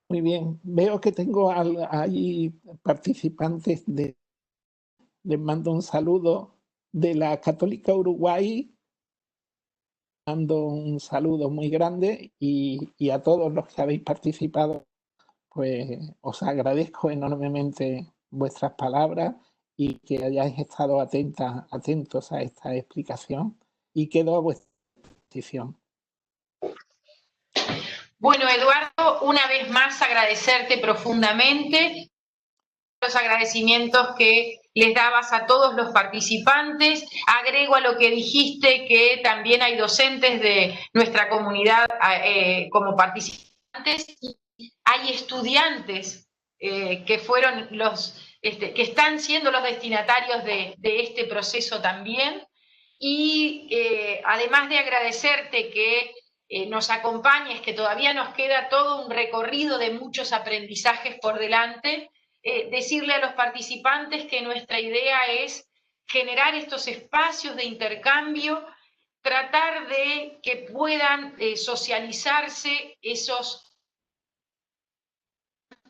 muy bien. Veo que tengo ahí participantes les mando un saludo de la Católica Uruguay. Mando un saludo muy grande y a todos los que habéis participado, pues os agradezco enormemente vuestras palabras y que hayáis estado atentos a esta explicación, y quedo a vuestra disposición. Bueno, Eduardo, una vez más agradecerte profundamente los agradecimientos que les dabas a todos los participantes. Agrego a lo que dijiste que también hay docentes de nuestra comunidad como participantes, y hay estudiantes que fueron que están siendo los destinatarios de este proceso también. Y además de agradecerte que nos acompañes, que todavía nos queda todo un recorrido de muchos aprendizajes por delante, decirle a los participantes que nuestra idea es generar estos espacios de intercambio, tratar de que puedan socializarse esos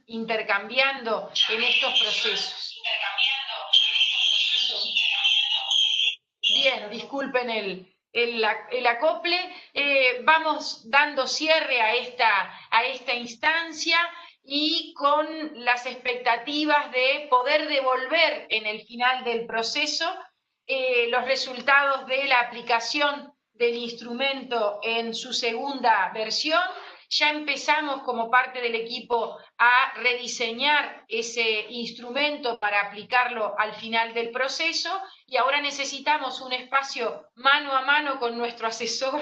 intercambiando en estos procesos. Bien, disculpen el acople. Vamos dando cierre a esta instancia y con las expectativas de poder devolver en el final del proceso los resultados de la aplicación del instrumento en su segunda versión. Ya empezamos como parte del equipo a rediseñar ese instrumento para aplicarlo al final del proceso, y ahora necesitamos un espacio mano a mano con nuestro asesor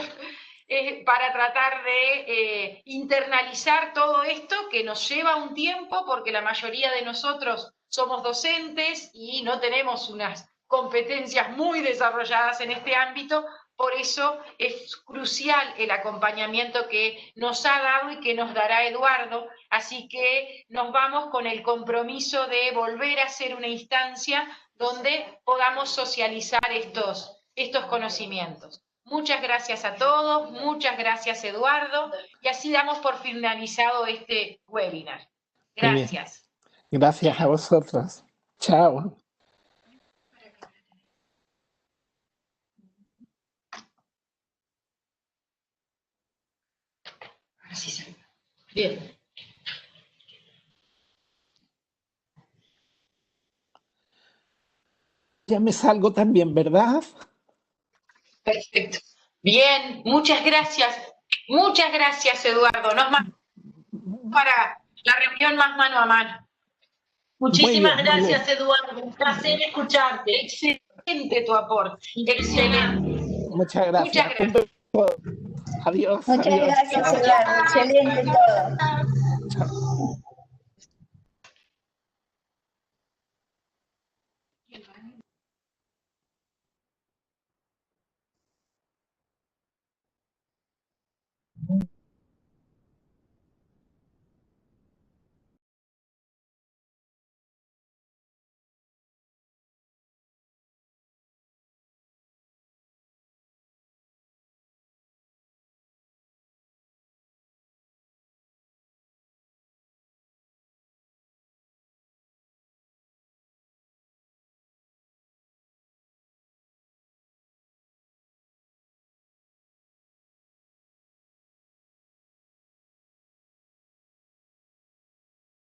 para tratar de internalizar todo esto, que nos lleva un tiempo porque la mayoría de nosotros somos docentes y no tenemos unas competencias muy desarrolladas en este ámbito. Por eso es crucial el acompañamiento que nos ha dado y que nos dará Eduardo. Así que nos vamos con el compromiso de volver a hacer una instancia donde podamos socializar estos conocimientos. Muchas gracias a todos, muchas gracias Eduardo, y así damos por finalizado este webinar. Gracias. Gracias a vosotros. Chao. Bien. Ya me salgo también, ¿verdad? Perfecto. Bien, muchas gracias. Muchas gracias, Eduardo. Nos mandamos para la reunión más mano a mano. Muchísimas gracias, Eduardo. Un placer escucharte. Excelente tu aporte. Excelente. Muchas gracias. Muchas gracias. Adiós. Muchas adiós. gracias, Eduardo. Excelente todo. Chao.